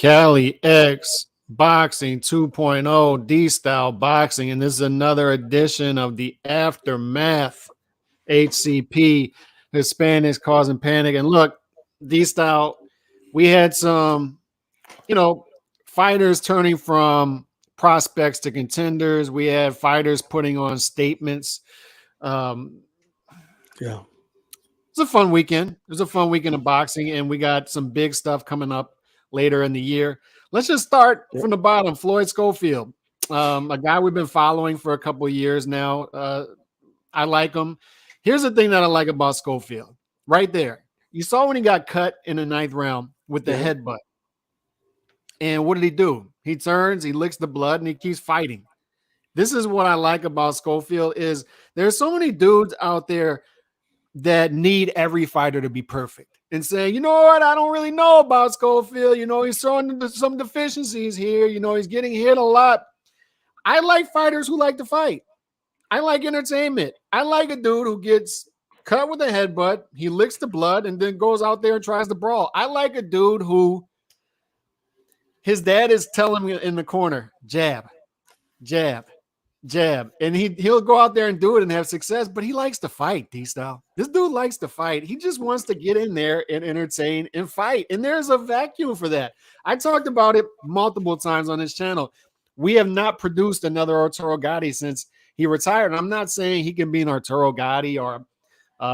Cali X Boxing 2.0 D-Style Boxing, and this is another edition of the Aftermath HCP Hispanics Causing Panic. And look, D-Style, we had some, fighters turning from prospects to contenders. We had fighters putting on statements. Yeah. It's a fun weekend. It was a fun weekend of boxing, and we got some big stuff coming up later in the year. Let's just start from the bottom. Floyd Schofield, a guy we've been following for a couple of years now. I like him. Here's the thing that I like about Schofield. Right there. You saw when he got cut in the 9th round with the headbutt. And what did he do? He turns, he licks the blood, and he keeps fighting. This is what I like about Schofield is there's so many dudes out there that need every fighter to be perfect and say, you know what, I don't really know about Schofield. He's showing some deficiencies here. He's getting hit a lot. I like fighters who like to fight. I like entertainment. I like a dude who gets cut with a headbutt, he licks the blood, and then goes out there and tries to brawl. I like a dude who his dad is telling him in the corner, jab, jab, jab. And he'll go out there and do it and have success, but he likes to fight, D-Style. This dude likes to fight. He just wants to get in there and entertain and fight. And there's a vacuum for that. I talked about it multiple times on this channel. We have not produced another Arturo Gatti since he retired. And I'm not saying he can be an Arturo Gatti or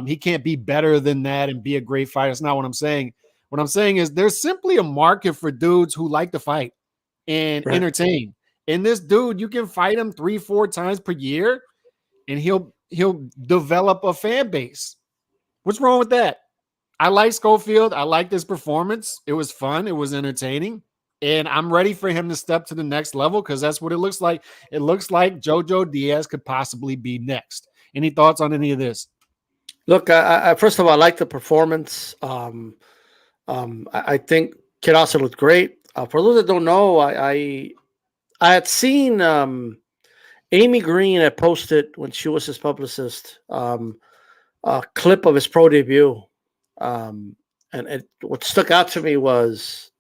he can't be better than that and be a great fighter. That's not what I'm saying. What I'm saying is there's simply a market for dudes who like to fight and entertain. And this dude, you can fight him 3-4 times per year, and he'll develop a fan base. What's wrong with that? I like Schofield. I like this performance. It was fun. It was entertaining. And I'm ready for him to step to the next level because that's what it looks like. It looks like Jojo Diaz could possibly be next. Any thoughts on any of this? Look, I first of all, I like the performance. I think Kid also looked great. For those that don't know, I had seen Amy Green had posted when she was his publicist a clip of his pro debut. What stuck out to me was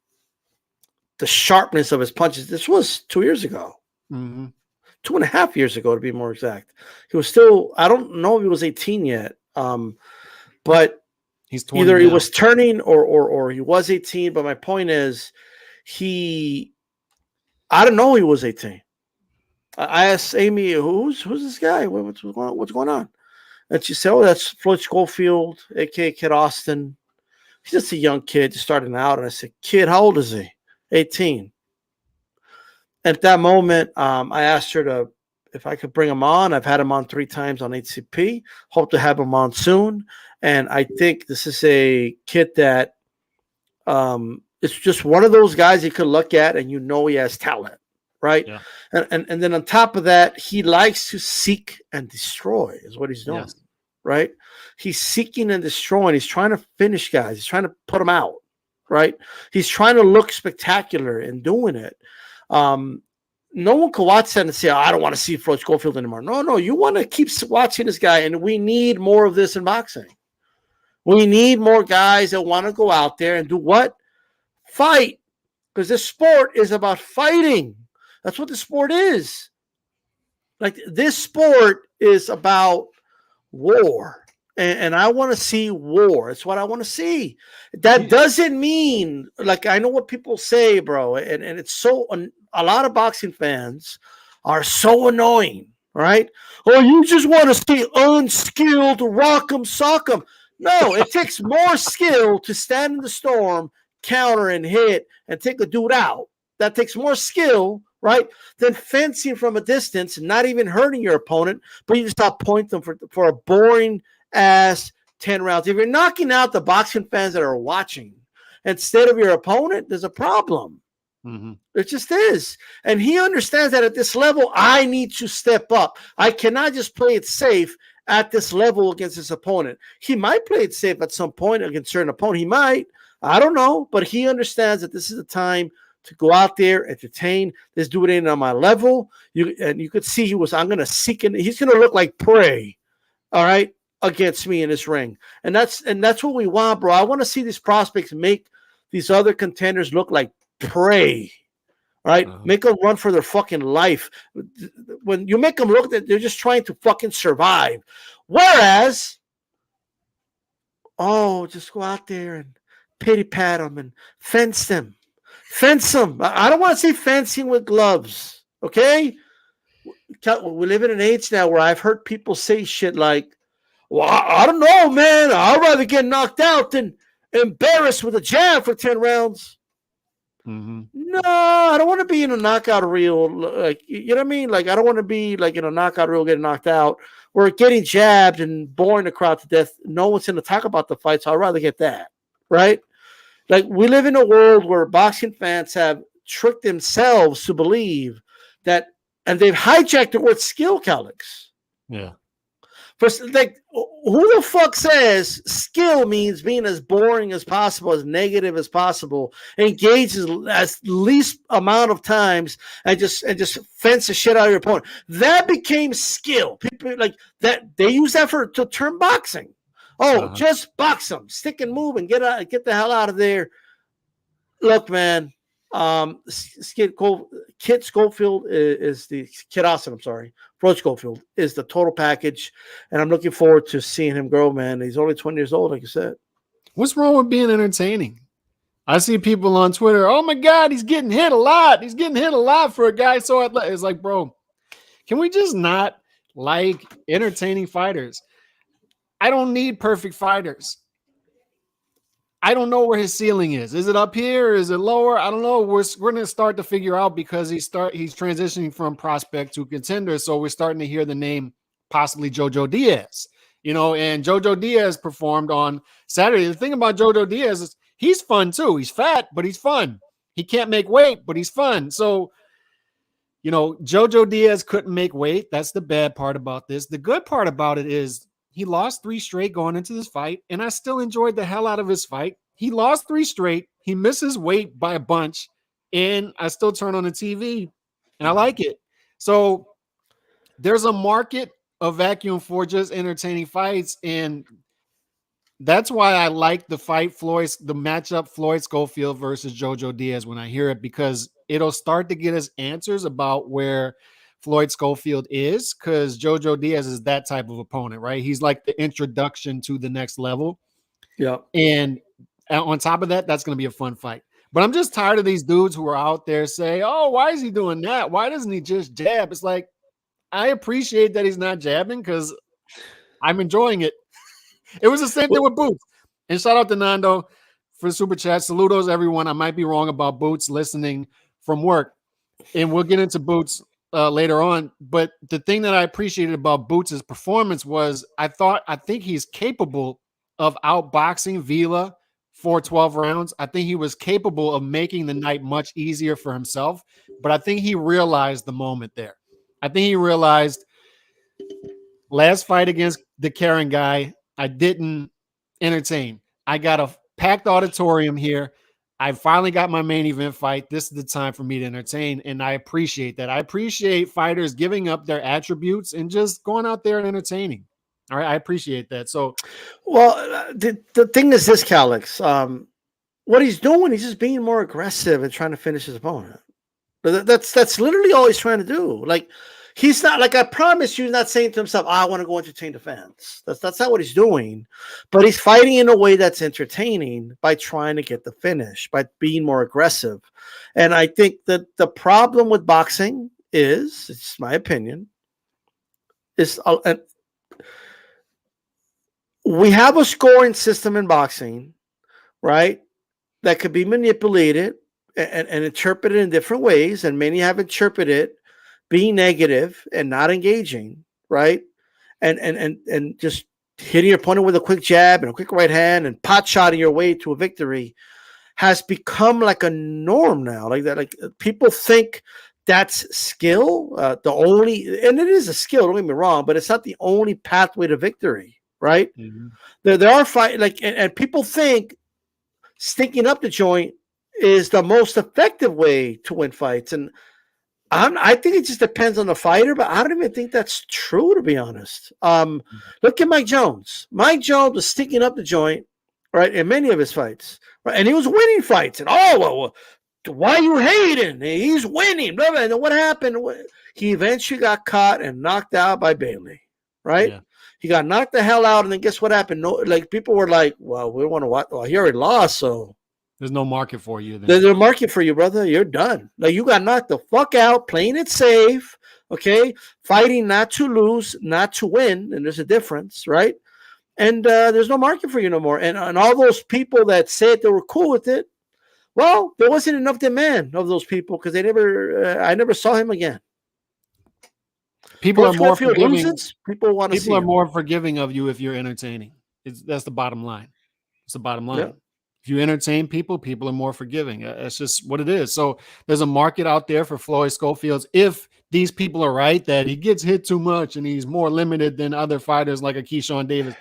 the sharpness of his punches. This was 2 years ago. 2.5 years ago, to be more exact. He was still, I don't know if he was 18 yet. But he's 20 either now. He was turning or he was 18. But my point is, I don't know he was 18. I asked Amy, who's this guy? What's going on? And she said, oh, that's Floyd Schofield, a.k.a. Kid Austin. He's just a young kid just starting out. And I said, kid, how old is he? 18. At that moment, I asked her if I could bring him on. I've had him on 3 times on HCP. Hope to have him on soon. And I think this is a kid that it's just one of those guys you could look at and he has talent, right? Yeah. And then on top of that, he likes to seek and destroy is what he's doing, right? He's seeking and destroying. He's trying to finish guys. He's trying to put them out, right? He's trying to look spectacular in doing it. No one can watch that and say, I don't want to see Floyd Schofield anymore. No, you want to keep watching this guy, and we need more of this in boxing. We need more guys that want to go out there and do what? Fight. Because this sport is about fighting. That's what the sport is. Like, this sport is about war. And I want to see war. It's what I want to see. That doesn't mean, like, I know what people say, bro, and it's so a lot of boxing fans are so annoying, right? Oh, you just want to see unskilled rock'em sock'em. No, it takes more skill to stand in the storm, counter and hit, and take a dude out. That takes more skill, right, than fencing from a distance and not even hurting your opponent, but you just stop pointing them for a boring ass 10 rounds. If you're knocking out the boxing fans that are watching instead of your opponent, there's a problem. It just is. And he understands that at this level, I need to step up. I cannot just play it safe at this level against his opponent. He might play it safe at some point against a certain opponent. He might. I don't know. But he understands that this is the time to go out there, entertain. This dude ain't on my level. You could see I'm going to seek it. He's going to look like prey. All right. Against me in this ring. And that's what we want, bro. I want to see these prospects make these other contenders look like pray, right? Make them run for their fucking life. When you make them look that they're just trying to fucking survive. Whereas, just go out there and pity pat them and fence them. Fence them. I don't want to say fencing with gloves, okay? We live in an age now where I've heard people say shit like, well, I don't know, man. I'd rather get knocked out than embarrassed with a jab for 10 rounds. Mm-hmm. No, I don't want to be in a knockout reel. Like, you know what I mean? Like, I don't want to be like in a knockout reel getting knocked out or getting jabbed and boring the crowd to death. No one's going to talk about the fight, so I'd rather get that, right? Like, we live in a world where boxing fans have tricked themselves to believe that, and they've hijacked the word skill, Calix. Yeah. First, like, who the fuck says skill means being as boring as possible, as negative as possible, engage as least amount of times, and just fence the shit out of your opponent? That became skill. People like that, they use that to term boxing. Just box them, stick and move, and get the hell out of there. Look, man. Kid Schofield is the Kid Austin. I'm sorry, Floyd Schofield is the total package, and I'm looking forward to seeing him grow. Man, he's only 20 years old, like you said. What's wrong with being entertaining? I see people on Twitter. Oh my God, he's getting hit a lot. He's getting hit a lot for a guy so athletic. It's like, bro, can we just not like entertaining fighters? I don't need perfect fighters. I don't know where his ceiling is. Is it up here? Is it lower? I don't know. We're going to start to figure out because he's transitioning from prospect to contender. So we're starting to hear the name possibly Jojo Diaz, and Jojo Diaz performed on Saturday. The thing about Jojo Diaz is he's fun too. He's fat, but he's fun. He can't make weight, but he's fun. So, Jojo Diaz couldn't make weight. That's the bad part about this. The good part about it is he lost 3 straight going into this fight, and I still enjoyed the hell out of his fight. He lost 3 straight. He misses weight by a bunch, and I still turn on the TV, and I like it. So there's a market of vacuum for just entertaining fights, and that's why I like the matchup Floyd Schofield versus Jojo Diaz when I hear it, because it'll start to get us answers about where Floyd Schofield is, because Jojo Diaz is that type of opponent, right? He's like the introduction to the next level. Yeah. And on top of that, that's going to be a fun fight. But I'm just tired of these dudes who are out there saying, oh, why is he doing that? Why doesn't he just jab? It's like, I appreciate that he's not jabbing because I'm enjoying it. It was the same thing with Boots. And shout out to Nando for Super Chat. Saludos, everyone. I might be wrong about Boots listening from work. And we'll get into Boots later on, but the thing that I appreciated about Boots' performance was I think he's capable of outboxing Vila for 12 rounds. I think he was capable of making the night much easier for himself, but I think he realized the moment there. I think he realized last fight against the Karen guy, I didn't entertain. I got a packed auditorium here. I finally got my main event fight. This is the time for me to entertain, and I appreciate that. I appreciate fighters giving up their attributes and just going out there and entertaining. All right, I appreciate that. So, well, the thing is this, Calix. What he's doing, he's just being more aggressive and trying to finish his opponent. That's literally all he's trying to do. Like, he's not, like, I promise you, he's not saying to himself, I want to go entertain the fans. That's not what he's doing. But he's fighting in a way that's entertaining by trying to get the finish, by being more aggressive. And I think that the problem with boxing is, it's my opinion, is we have a scoring system in boxing, right, that could be manipulated and interpreted in different ways. And many have interpreted it being negative and not engaging, right? And just hitting your opponent with a quick jab and a quick right hand and pot shotting your way to a victory has become like a norm now. Like that, like people think that's skill. And it is a skill, don't get me wrong, but it's not the only pathway to victory, right? Mm-hmm. There are fight and people think stinking up the joint is the most effective way to win fights. And I think it just depends on the fighter, but I don't even think that's true, to be honest. Look at Mike Jones. Mike Jones was sticking up the joint, right, in many of his fights, right, and he was winning fights. And why are you hating? He's winning. Blah, blah. And then what happened? He eventually got caught and knocked out by Bailey, right? Yeah. He got knocked the hell out, and then guess what happened? No, like people were like, "Well, we want to watch." Well, he already lost, so there's no market for you. There's a market for you, brother. You're done. Like you got knocked the fuck out, playing it safe, okay? Fighting not to lose, not to win, and there's a difference, right? And there's no market for you no more. And all those people that said they were cool with it, well, there wasn't enough demand of those people because I never saw him again. People are more forgiving. Loses, people want to see. People are more forgiving of you if you're entertaining. That's the bottom line. It's the bottom line. Yeah. If you entertain people, people are more forgiving. That's just what it is. So there's a market out there for Floyd Schofield. If these people are right that he gets hit too much and he's more limited than other fighters like a Keyshawn Davis,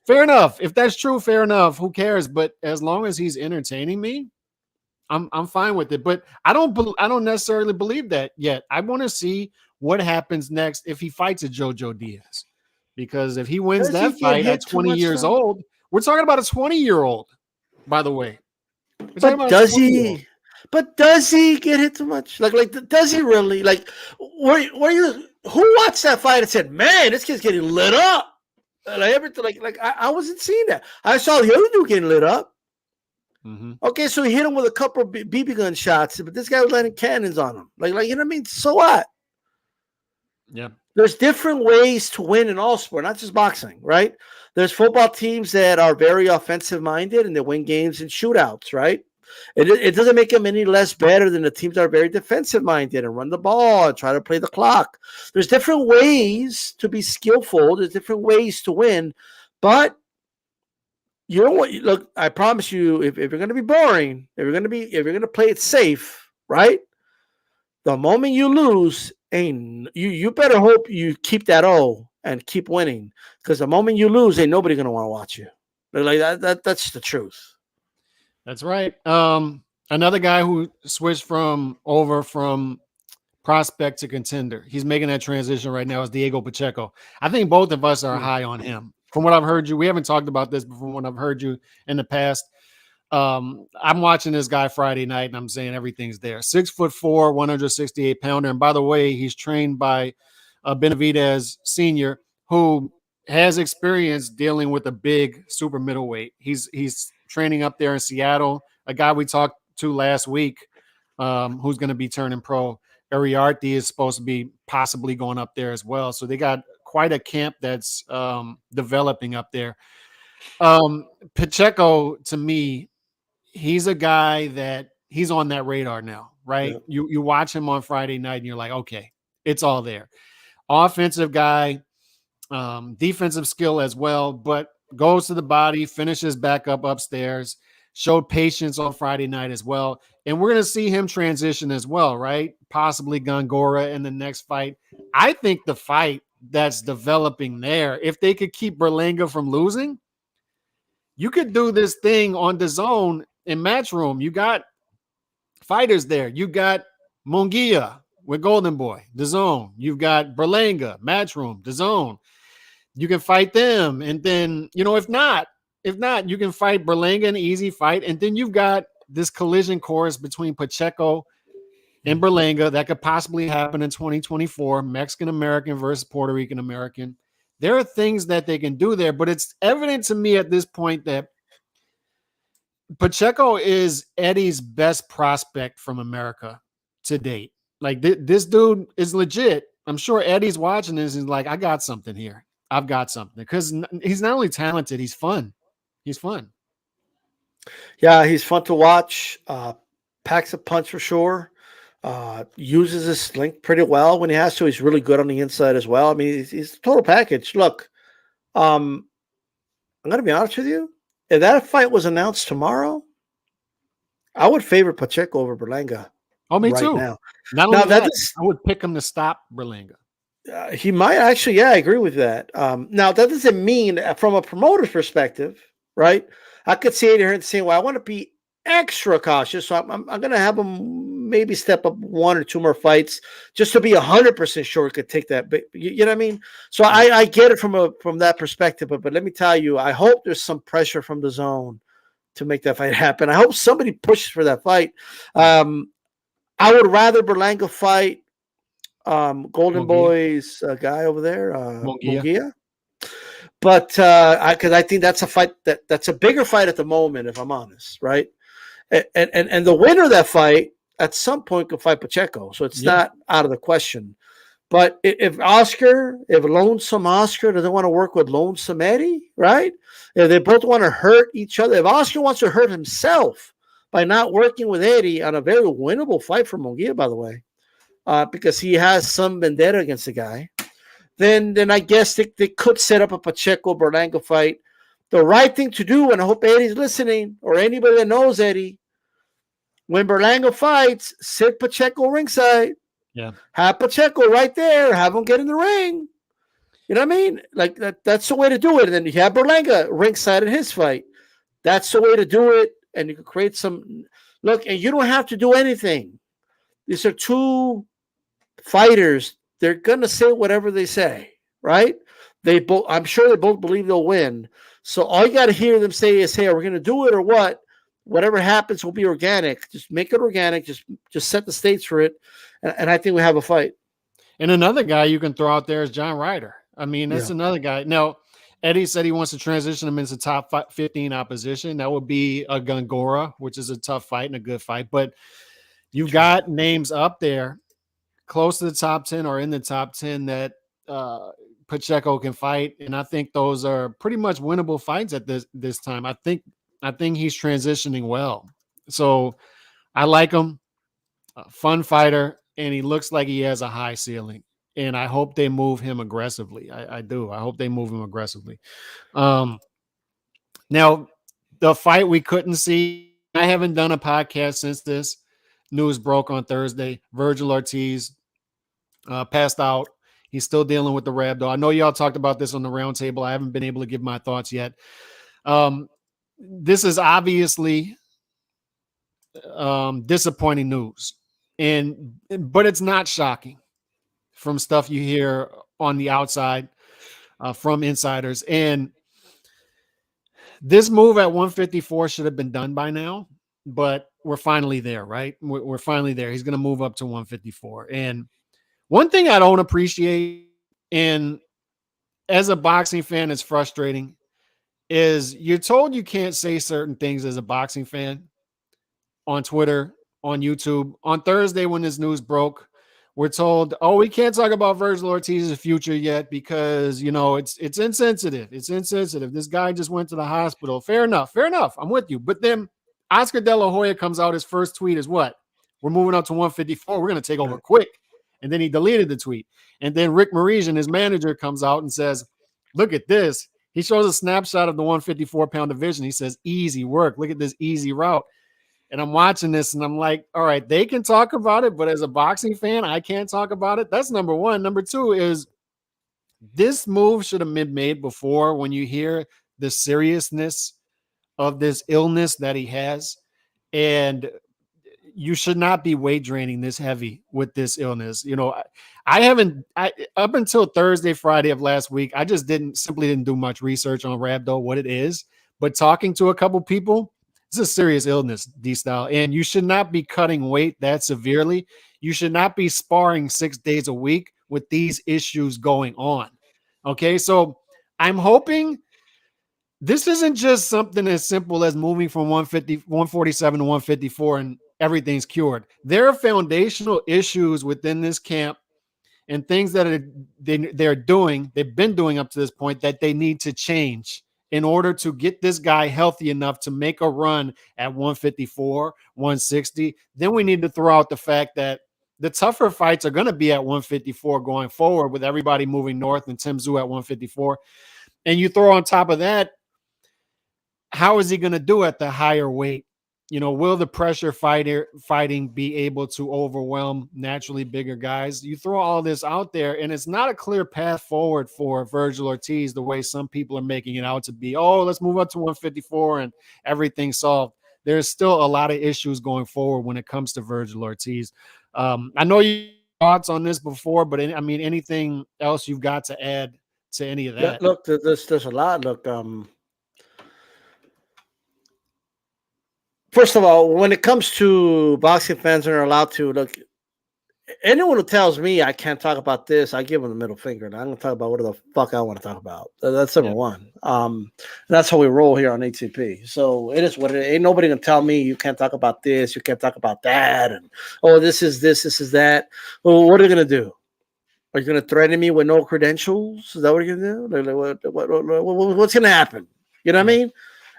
fair enough. If that's true, fair enough. Who cares? But as long as he's entertaining me, I'm fine with it. But I don't necessarily believe that yet. I want to see what happens next if he fights a JoJo Diaz, because if he wins that fight at 20 years old, we're talking about a 20-year-old, by the way. But does he? But does he get hit too much? Like does he really? Like, were you? Who watched that fight and said, "Man, this kid's getting lit up"? Like everything. Like I wasn't seeing that. I saw the other dude getting lit up. Mm-hmm. Okay, so he hit him with a couple of BB gun shots, but this guy was letting cannons on him. Like you know what I mean? So what? Yeah. There's different ways to win in all sport, not just boxing, right? There's football teams that are very offensive minded and they win games in shootouts, right? It doesn't make them any less better than the teams that are very defensive minded and run the ball and try to play the clock. There's different ways to be skillful. There's different ways to win, but you know what? Look, I promise you, if you're going to be boring, if you're going to play it safe, right? The moment you lose, you better hope you keep that O and keep winning, because the moment you lose, ain't nobody going to want to watch you. Like that's the truth. That's right. Another guy who switched over from prospect to contender. He's making that transition right now is Diego Pacheco. I think both of us are high on him. From what I've heard you, we haven't talked about this, but from what I've heard you in the past, I'm watching this guy Friday night and I'm saying everything's there. 6'4", 168 pounder. And by the way, he's trained by Benavidez Sr., who has experience dealing with a big super middleweight. He's training up there in Seattle. A guy we talked to last week, who's going to be turning pro. Vergil Ortiz is supposed to be possibly going up there as well. So they got quite a camp that's developing up there. Pacheco, to me, he's a guy that he's on that radar now, right? Yeah. You watch him on Friday night and you're like, okay, it's all there. Offensive guy, defensive skill as well, but goes to the body, finishes back up upstairs, showed patience on Friday night as well. And we're going to see him transition as well, right? Possibly Gongora in the next fight. I think the fight that's developing there, if they could keep Berlanga from losing, you could do this thing on DAZN in Matchroom. You got fighters there. You got Munguia with Golden Boy, DAZN. You've got Berlanga, Matchroom, DAZN. You can fight them. And then, if not, you can fight Berlanga, an easy fight. And then you've got this collision course between Pacheco and Berlanga that could possibly happen in 2024, Mexican-American versus Puerto Rican-American. There are things that they can do there, but it's evident to me at this point that Pacheco is Eddie's best prospect from America to date. Like, this dude is legit. I'm sure Eddie's watching this and he's like, I got something here. I've got something. Because he's not only talented, he's fun. He's fun. Yeah, he's fun to watch. Packs a punch for sure. Uses his length pretty well when he has to. He's really good on the inside as well. I mean, he's a total package. Look, I'm going to be honest with you. If that fight was announced tomorrow, I would favor Pacheco over Berlanga. Oh, me too. Now. Not only that, I would pick him to stop Berlanga. He might actually, yeah, I agree with that. Now, that doesn't mean from a promoter's perspective, right? I could say it here and say, well, I want to be extra cautious, so I'm going to have him maybe step up one or two more fights just to be 100% sure he could take that. But you know what I mean? So I get it from that perspective. But let me tell you, I hope there's some pressure from DAZN to make that fight happen. I hope somebody pushes for that fight. I would rather Berlanga fight Golden Munguia. Boy's guy over there, Munguia. Munguia. But because I think that's a fight that's a bigger fight at the moment, if I'm honest, right? And the winner of that fight at some point could fight Pacheco, so it's not out of the question. But if Lonesome Oscar doesn't want to work with Lonesome Eddie, right? If they both want to hurt each other, if Oscar wants to hurt himself by not working with Eddie on a very winnable fight for Munguia, by the way, because he has some vendetta against the guy, then I guess they could set up a Pacheco Berlanga fight. The right thing to do, and I hope Eddie's listening, or anybody that knows Eddie, when Berlanga fights, sit Pacheco ringside. Yeah. Have Pacheco right there. Have him get in the ring. You know what I mean? Like that's the way to do it. And then you have Berlanga ringside in his fight. That's the way to do it. And you can create some look, and you don't have to do anything. These are two fighters. They're gonna say whatever they say, right? I'm sure they both believe they'll win. So all you gotta hear them say is, hey, are we gonna do it or what? Whatever happens will be organic. Just make it organic. Just set the stage for it. And I think we have a fight. And another guy you can throw out there is John Ryder. I mean, that's another guy. Now, Eddie said he wants to transition him into top 15 opposition. That would be a Gongora, which is a tough fight and a good fight. But you've got names up there close to the top 10 or in the top 10 that Pacheco can fight. And I think those are pretty much winnable fights at this time. I think he's transitioning well. So I like him. A fun fighter. And he looks like he has a high ceiling. And I hope they move him aggressively. I do. I hope they move him aggressively. Now, the fight we couldn't see, I haven't done a podcast since this news broke on Thursday. Vergil Ortiz passed out. He's still dealing with the rhabdo. I know y'all talked about this on the roundtable. I haven't been able to give my thoughts yet. This is obviously disappointing news. But it's not shocking from stuff you hear on the outside from insiders. And this move at 154 should have been done by now, but we're finally there, right? We're finally there. He's going to move up to 154. And one thing I don't appreciate, and as a boxing fan, it's frustrating, is you're told you can't say certain things as a boxing fan on Twitter, on YouTube. On Thursday, when this news broke, we're told, oh, we can't talk about Vergil Ortiz's future yet because, it's insensitive. It's insensitive. This guy just went to the hospital. Fair enough. I'm with you. But then Oscar De La Hoya comes out. His first tweet is what? We're moving up to 154. We're going to take over quick. And then he deleted the tweet. And then Rick Marisian, his manager, comes out and says, look at this. He shows a snapshot of the 154-pound division. He says, easy work. Look at this easy route. And I'm watching this and I'm like, all right, they can talk about it, but as a boxing fan, I can't talk about it. That's number one. Number two is this move should have been made before when you hear the seriousness of this illness that he has. And you should not be weight draining this heavy with this illness. I up until Thursday, Friday of last week, I just simply didn't do much research on rhabdo, what it is. But talking to a couple people, it's a serious illness, D-Style, and you should not be cutting weight that severely. You should not be sparring 6 days a week with these issues going on. Okay, so I'm hoping this isn't just something as simple as moving from 147 to 154 and everything's cured. There are foundational issues within this camp and things that they've been doing up to this point that they need to change in order to get this guy healthy enough to make a run at 154, 160. Then we need to throw out the fact that the tougher fights are going to be at 154 going forward with everybody moving north and Tim Tszyu at 154. And you throw on top of that, how is he going to do at the higher weight? Will the pressure fighting be able to overwhelm naturally bigger guys? You throw all this out there, and it's not a clear path forward for Vergil Ortiz the way some people are making it out to be. Oh, let's move up to 154 and everything's solved. There's still a lot of issues going forward when it comes to Vergil Ortiz. I know you thoughts on this before, but anything else you've got to add to any of that? Look, there's a lot. Look, first of all, when it comes to boxing fans that are allowed to look, anyone who tells me I can't talk about this, I give them the middle finger, and I'm going to talk about whatever the fuck I want to talk about. That's number one. That's how we roll here on HCP. So it is what it is. Ain't nobody going to tell me you can't talk about this, you can't talk about that, and this is that. Well, what are you going to do? Are you going to threaten me with no credentials? Is that what you're going to do? What's going to happen? You know what I mean?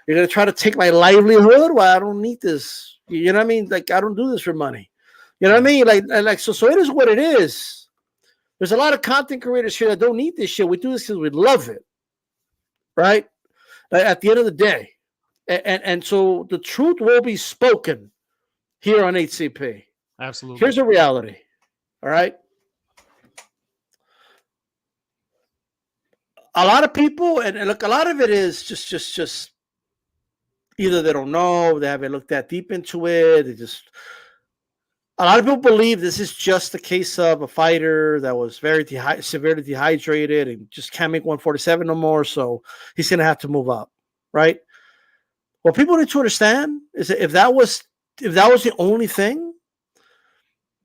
You're going to try to take my livelihood? Well, I don't need this. You know what I mean? Like, I don't do this for money. You know what I mean? So it is what it is. There's a lot of content creators here that don't need this shit. We do this because we love it, right? At the end of the day. And so the truth will be spoken here on HCP. Absolutely. Here's a reality, all right? A lot of people, and look, a lot of it is just either they don't know, they haven't looked that deep into it, a lot of people believe this is just a case of a fighter that was very severely dehydrated and just can't make 147 no more, so he's going to have to move up, right? What people need to understand is that if that was the only thing,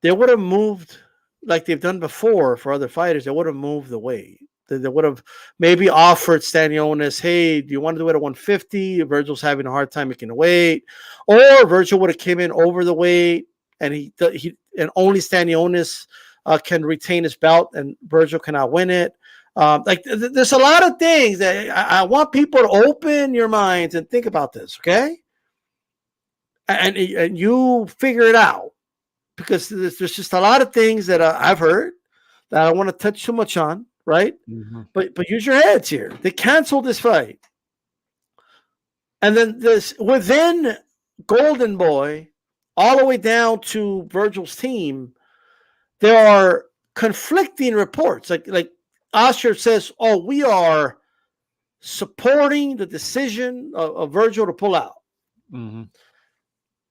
they would have moved like they've done before for other fighters. They would have moved the weight. They would have maybe offered Stanionis, hey, do you want to do it at 150? Vergil's having a hard time making the weight. Or Vergil would have came in over the weight, and he only Stanionis can retain his belt, and Vergil cannot win it. There's a lot of things that I want people to open your minds and think about this, okay? And you figure it out, because there's just a lot of things that I've heard that I don't want to touch too much on, right? Mm-hmm. But use your heads here. They canceled this fight, and then within Golden Boy, all the way down to Vergil's team, there are conflicting reports. Like Oscar says, oh, we are supporting the decision of Vergil to pull out. Mm-hmm.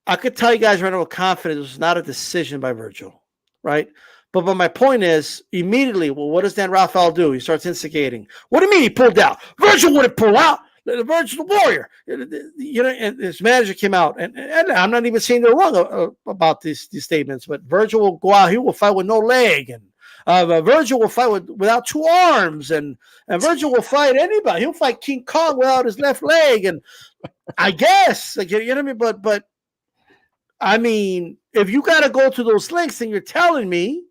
I could tell you guys right now with confidence, it was not a decision by Vergil, right? But my point is, immediately, well, what does Dan Rafael do? He starts instigating. What do you mean he pulled out? Vergil wouldn't pull out. Vergil's the warrior. You know, and his manager came out, and I'm not even saying they're wrong about these statements, but Vergil will go out. He will fight with no leg, and Vergil will fight without two arms, and Vergil will fight anybody. He'll fight King Kong without his left leg, and I guess, like, you know what I mean? But I mean, if you got to go to those lengths, then you're telling me,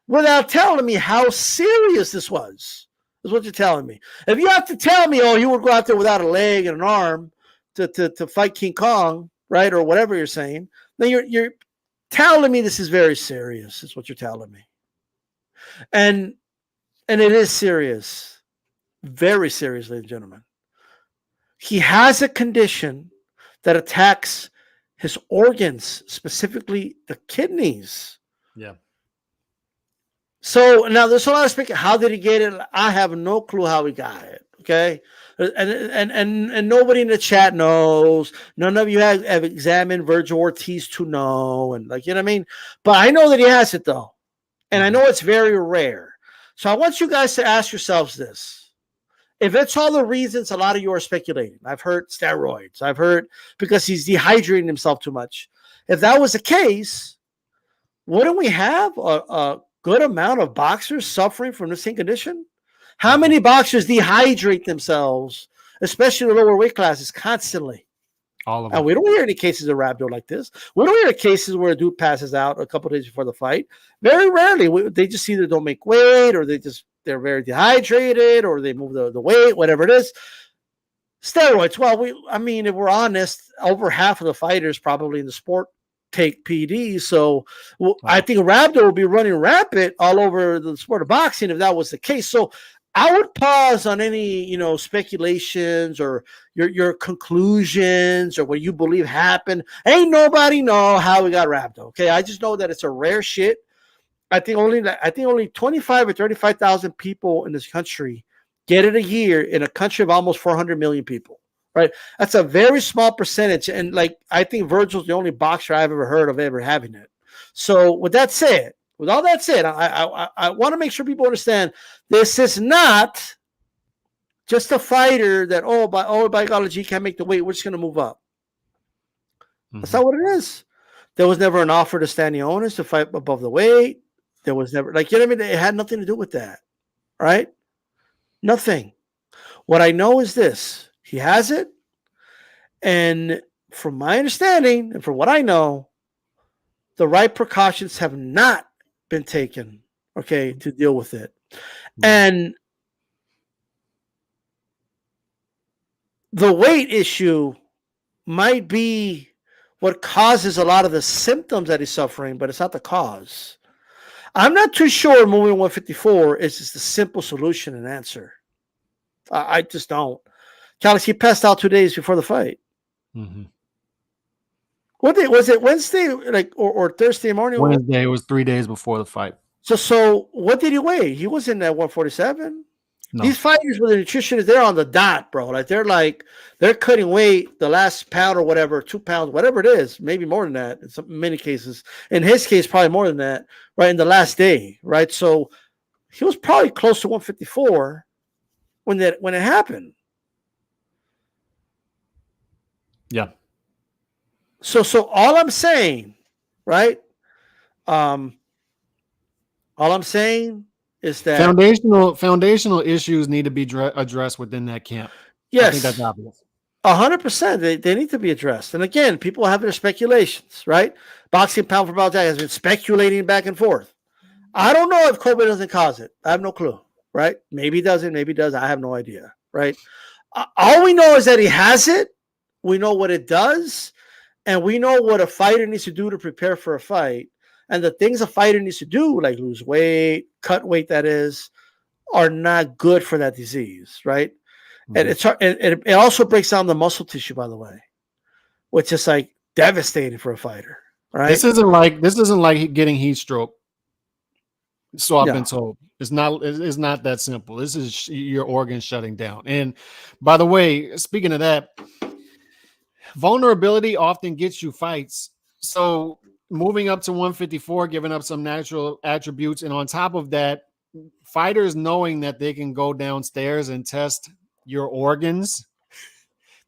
without telling me how serious this was, is what you're telling me. If you have to tell me, oh, he would go out there without a leg and an arm to fight King Kong, right, or whatever you're saying, then you're telling me this is very serious, is what you're telling me. And it is serious, very serious, ladies and gentlemen. He has a condition that attacks his organs, specifically the kidneys. Yeah. So now there's a lot of speaking. How did he get it? I have no clue how he got it. Okay. And nobody in the chat knows. None of you have examined Vergil Ortiz to know. And, like, you know what I mean? But I know that he has it, though. And I know it's very rare. So I want you guys to ask yourselves this. If it's all the reasons a lot of you are speculating, I've heard steroids, I've heard because he's dehydrating himself too much. If that was the case, wouldn't we have a good amount of boxers suffering from the same condition? How many boxers dehydrate themselves, especially in the lower weight classes, constantly? All of them. And we don't hear any cases of rhabdo like this. We don't hear cases where a dude passes out a couple of days before the fight. Very rarely. They just either don't make weight, or they're very dehydrated, or they move the weight, whatever it is. Steroids. Well, if we're honest, over half of the fighters probably in the sport take PEDs. So I think rhabdo will be running rampant all over the sport of boxing if that was the case. So I would pause on any, speculations or your conclusions or what you believe happened. Ain't nobody know how we got rhabdo. Okay, I just know that it's a rare shit. I think only 25 or 35,000 people in this country get it a year in a country of almost 400 million people. Right? That's a very small percentage, and I think Vergil's the only boxer I've ever heard of ever having it. So with all that said, I want to make sure people understand this is not just a fighter that by God, he can't make the weight, we're just going to move up. That's not what it is. There was never an offer to Stanionis to fight above the weight. There was never, like, you know what I mean? It had nothing to do with that, right? Nothing. What I know is this. He has it. And from my understanding and from what I know, the right precautions have not been taken, okay, to deal with it. And the weight issue might be what causes a lot of the symptoms that he's suffering, but it's not the cause. I'm not too sure moving 154 is just a simple solution and answer. I just don't. Calix, he passed out 2 days before the fight. What day was it? Wednesday, like, or Thursday morning? Wednesday. It was 3 days before the fight. So what did he weigh? He wasn't at 147. No. These fighters with the nutritionists, they're on the dot, bro. Like they're cutting weight the last pound or whatever, 2 pounds, whatever it is, maybe more than that in many cases. In his case, probably more than that, right? In the last day, right? So he was probably close to 154 when it happened. Yeah. So all I'm saying, right? All I'm saying is that foundational issues need to be addressed within that camp. Yes, I think that's obvious. 100%. They need to be addressed. And again, people have their speculations, right? Boxing pound for pound has been speculating back and forth. I don't know if Kobe doesn't cause it. I have no clue, right? Maybe he doesn't. Maybe he does. I have no idea, right? All we know is that he has it. We know what it does. And we know what a fighter needs to do to prepare for a fight. And the things a fighter needs to do, like lose weight, cut weight, that is, are not good for that disease, right? And it's hard, and it also breaks down the muscle tissue, by the way, which is like devastating for a fighter, right? This isn't like getting heat stroke. So I've been told. It's not that simple. This is your organs shutting down. And by the way, speaking of that, vulnerability often gets you fights. So moving up to 154, giving up some natural attributes, and on top of that, fighters knowing that they can go downstairs and test your organs,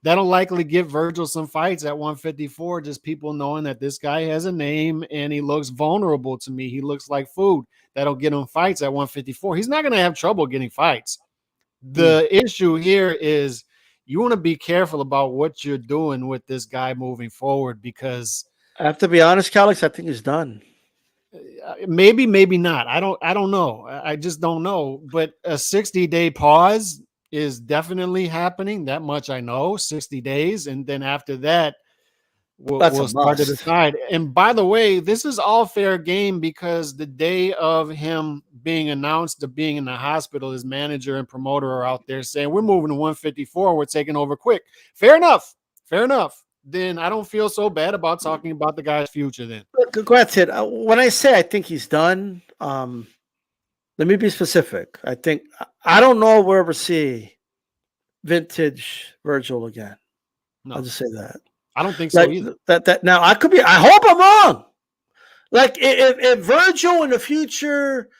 that'll likely give Vergil some fights at 154. Just people knowing that this guy has a name and he looks vulnerable to me. He looks like food. That'll get him fights at 154. He's not going to have trouble getting fights. The issue here is you want to be careful about what you're doing with this guy moving forward, because I have to be honest, Calix, I think he's done. Maybe not. I don't know. I just don't know. But a 60-day pause is definitely happening. That much I know. 60 days, and then after that, we'll start to decide. And by the way, this is all fair game, because the day of him being announced to being in the hospital, his manager and promoter are out there saying, we're moving to 154. We're taking over quick. Fair enough. Then I don't feel so bad about talking about the guy's future then. Go ahead, Sid. When I say I think he's done, let me be specific. I don't know if we'll ever see vintage Vergil again. No. I'll just say that. I don't think so either. That now I could be. I hope I'm wrong. Like if Vergil in the future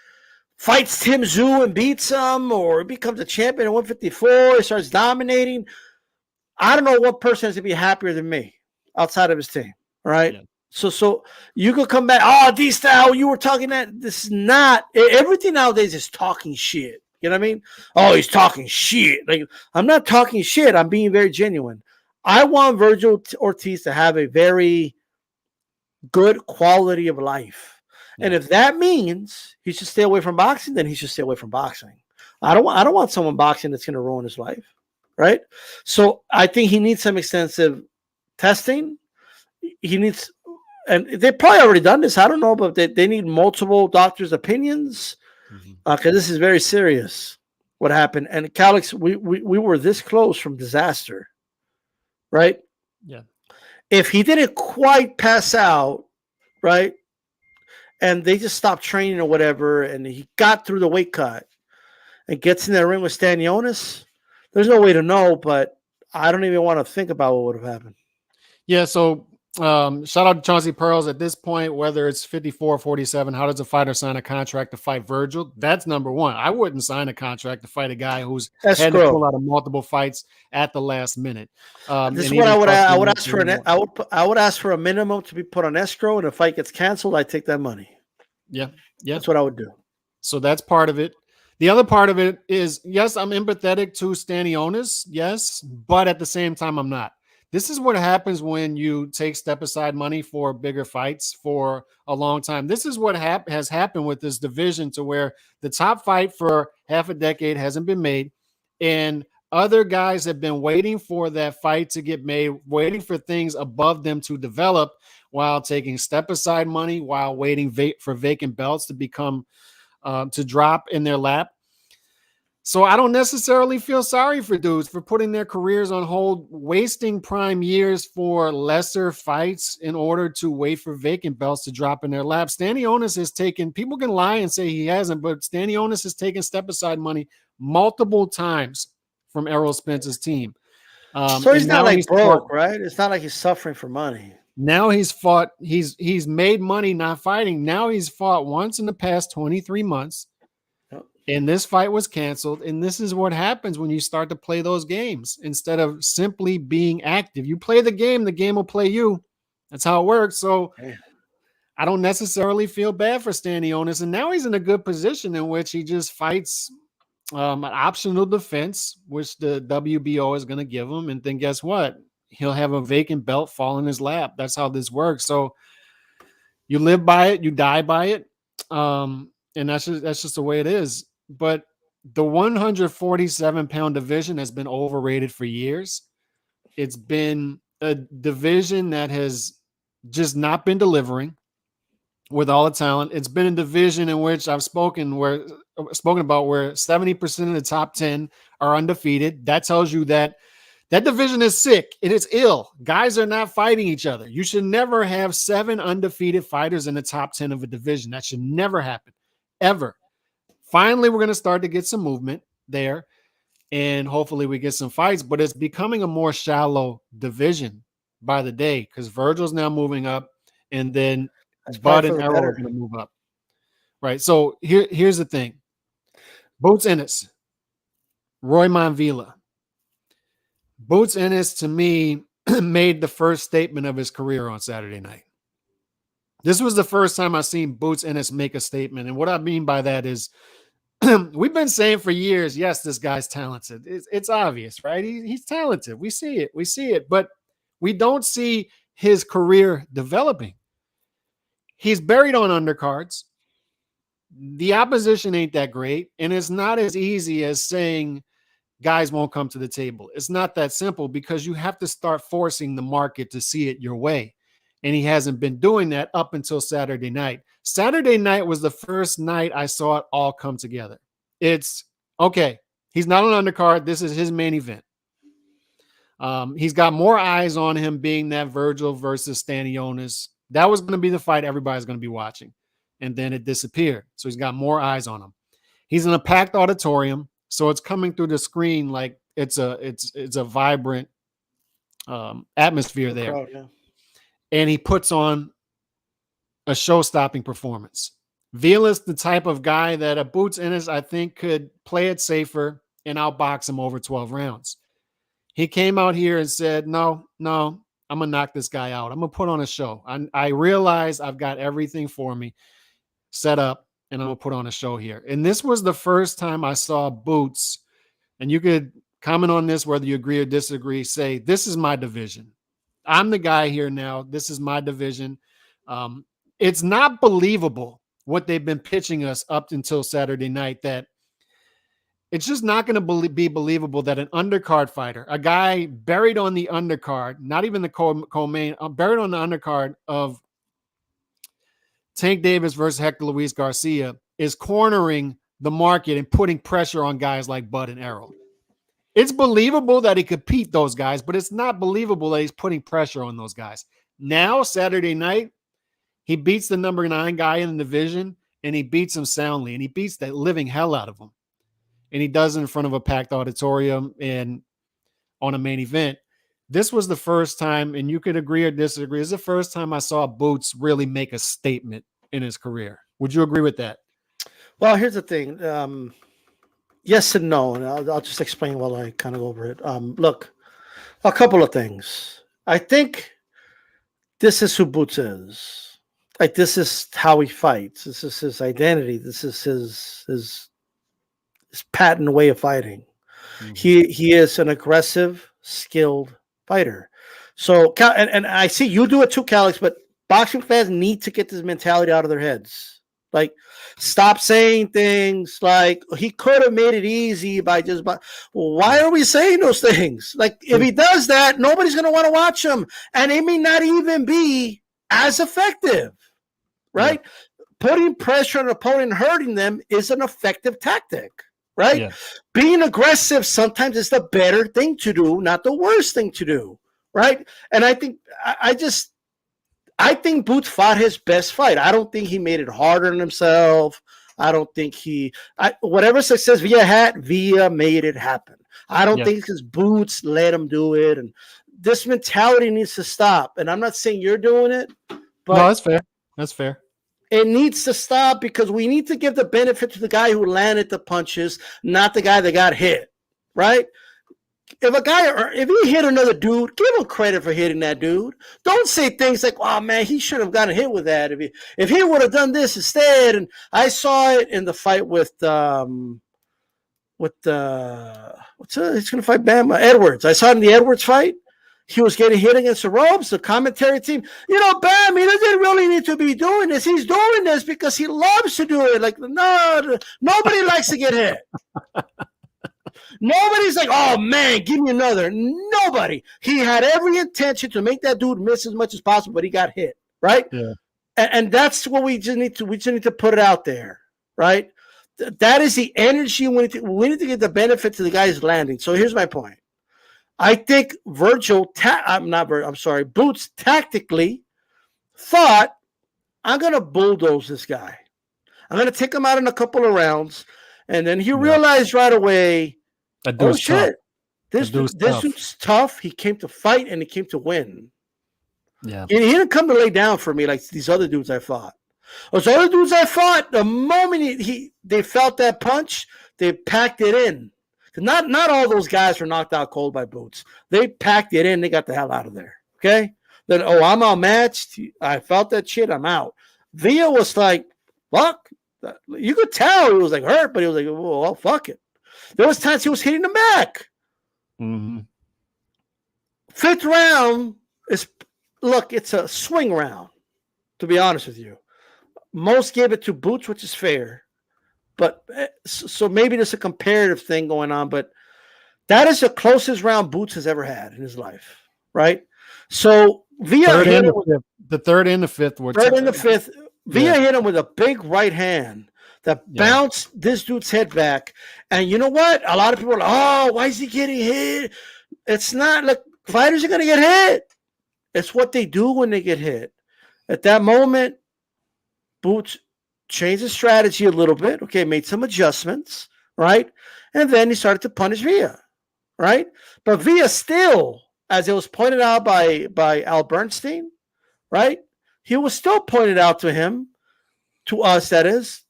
fights Tim Tszyu and beats him, or becomes a champion at 154, starts dominating, I don't know what person is to be happier than me outside of his team. All right. Yeah. So you could come back. Oh, D-Style, you were talking that. This is not everything nowadays is talking shit. You know what I mean? Oh, he's talking shit. Like, I'm not talking shit. I'm being very genuine. I want Vergil Ortiz to have a very good quality of life. Yeah. And if that means he should stay away from boxing, then he should stay away from boxing. I don't want someone boxing that's going to ruin his life. Right? So I think he needs some extensive testing. He needs, and they've probably already done this. I don't know, but they need multiple doctors' opinions, because this is very serious what happened. And Calix, we were this close from disaster, right? Yeah. If he didn't quite pass out, right, and they just stopped training or whatever, and he got through the weight cut and gets in that ring with Stanionis, there's no way to know, but I don't even want to think about what would have happened. Yeah, so Shout out to Chauncey Pearls. At this point, whether it's 54 or 47, how does a fighter sign a contract to fight Vergil? That's number one. I wouldn't sign a contract to fight a guy who's had to pull out of multiple fights at the last minute. This is what I would ask for. I would ask for a minimum to be put on escrow, and if a fight gets canceled, I take that money. Yeah, that's what I would do. So that's part of it. The other part of it is, yes, I'm empathetic to Stanionis, yes, but at the same time, I'm not. This is what happens when you take step-aside money for bigger fights for a long time. This is what has happened with this division, to where the top fight for half a decade hasn't been made, and other guys have been waiting for that fight to get made, waiting for things above them to develop, while taking step-aside money, while waiting for vacant belts to become to drop in their lap. So I don't necessarily feel sorry for dudes for putting their careers on hold, wasting prime years for lesser fights in order to wait for vacant belts to drop in their lap. Stanionis has taken, people can lie and say he hasn't, but Stanionis has taken step-aside money multiple times from Errol Spence's team. So he's not like broke, right? It's not like he's suffering for money. Now he's fought, he's made money not fighting. Now he's fought once in the past 23 months. And this fight was canceled. And this is what happens when you start to play those games instead of simply being active. You play the game will play you. That's how it works. So I don't necessarily feel bad for Stanionis. And now he's in a good position in which he just fights an optional defense, which the WBO is going to give him. And then guess what? He'll have a vacant belt fall in his lap. That's how this works. So you live by it, you die by it. And that's just the way it is. But the 147-pound division has been overrated for years. It's been a division that has just not been delivering with all the talent. It's been a division in which I've spoken about where 70% of the top 10 are undefeated. That tells you that division is sick. It is ill. Guys are not fighting each other. You should never have 7 undefeated fighters in the top 10 of a division. That should never happen, ever. Finally, we're going to start to get some movement there, and hopefully we get some fights, but it's becoming a more shallow division by the day because Vergil's now moving up, and then Bud and Errol are going to move up. Right. So here's the thing. Boots Ennis, Roiman Vila. Boots Ennis, to me, made the first statement of his career on Saturday night. This was the first time I've seen Boots Ennis make a statement. And what I mean by that is we've been saying for years, yes, this guy's talented. It's obvious, right? He's talented. We see it, but we don't see his career developing. He's buried on undercards. The opposition ain't that great. And it's not as easy as saying guys won't come to the table. It's not that simple because you have to start forcing the market to see it your way. And he hasn't been doing that up until Saturday night. Saturday night was the first night I saw it all come together. It's okay. He's not on undercard. This is his main event. He's got more eyes on him being that Vergil versus Stanionis. That was going to be the fight everybody's going to be watching. And then it disappeared. So he's got more eyes on him. He's in a packed auditorium. So it's coming through the screen like it's a vibrant atmosphere there. Crowd, yeah. And he puts on a show-stopping performance. Vila's the type of guy that a Boots Ennis, I think, could play it safer and outbox him over 12 rounds. He came out here and said, no, I'm going to knock this guy out. I'm going to put on a show. I realize I've got everything for me set up, and I'm going to put on a show here. And this was the first time I saw Boots, and you could comment on this, whether you agree or disagree, say, this is my division. I'm the guy here now. This is my division. It's not believable what they've been pitching us up until Saturday night, that it's just not going to be believable that an undercard fighter, a guy buried on the undercard, not even the co-main, buried on the undercard of Tank Davis versus Hector Luis Garcia, is cornering the market and putting pressure on guys like Bud and Errol. It's believable that he could beat those guys, but it's not believable that he's putting pressure on those guys. Now, Saturday night, he beats the number 9 guy in the division, and he beats him soundly, and he beats the living hell out of him. And he does it in front of a packed auditorium and on a main event. this was the first time, and you could agree or disagree, it's the first time I saw Boots really make a statement in his career. Would you agree with that? Well, here's the thing. Yes and no, and I'll just explain while I kind of go over it. Look, a couple of things. I think this is who Boots is. Like, this is how he fights. This is his identity. This is his patent way of fighting. Mm-hmm. He is an aggressive, skilled fighter. So, and I see you do it too, Calix, but boxing fans need to get this mentality out of their heads. Like, stop saying things like he could have made it easy by just. Well, why are we saying those things? Like, if he does that, nobody's going to want to watch him, and it may not even be as effective, right? Yeah. Putting pressure on an opponent, hurting them, is an effective tactic, right? Yeah. Being aggressive sometimes is the better thing to do, not the worst thing to do, right? And I think I think Boots fought his best fight. I don't think he made it harder on himself. I don't think whatever success Villa had, Villa made it happen. I don't think because Boots let him do it. And this mentality needs to stop. And I'm not saying you're doing it, but no, that's fair. That's fair. It needs to stop because we need to give the benefit to the guy who landed the punches, not the guy that got hit, right? If he hit another dude, give him credit for hitting that dude. Don't say things like, "Oh man, he should have gotten hit with that. If he would have done this instead." And I saw it in the fight with he's gonna fight Bam Edwards. I saw it in the Edwards fight. He was getting hit against the ropes. The commentary team, Bam, he doesn't really need to be doing this. He's doing this because he loves to do it. Like, no, nobody likes to get hit. Nobody's like, "Oh man, give me another." Nobody. He had every intention to make that dude miss as much as possible, but he got hit, right? Yeah. And that's what we just need to put it out there, right? That is the energy we need to get the benefit to the guys landing. So here's my point. I think Boots tactically thought, I'm gonna bulldoze this guy. I'm gonna take him out in a couple of rounds, and then he realized right away, oh shit, this dude's tough. He came to fight and he came to win. Yeah, and he didn't come to lay down for me like these other dudes I fought. Those other dudes I fought, the moment they felt that punch, they packed it in. Not all those guys were knocked out cold by Boots. They packed it in. They got the hell out of there. Okay. Then I'm outmatched. I felt that shit. I'm out. Villa was like, fuck. You could tell he was like hurt, but he was like, well, fuck it. There was times he was hitting the back. Mm-hmm. Fifth round it's a swing round, to be honest with you. Most gave it to Boots, which is fair. But so maybe there's a comparative thing going on, but that is the closest round Boots has ever had in his life, right? So Villa hit him with the third and the fifth. Villa hit him with a big right hand that bounced this dude's head back. And you know what? A lot of people are like, "Oh, why is he getting hit?" It's not like fighters are going to get hit. It's what they do when they get hit. At that moment, Boots changed his strategy a little bit. Okay, made some adjustments, right? And then he started to punish Villa, right? But Villa still, as it was pointed out by Al Bernstein, right? He was still pointed out to us, that is,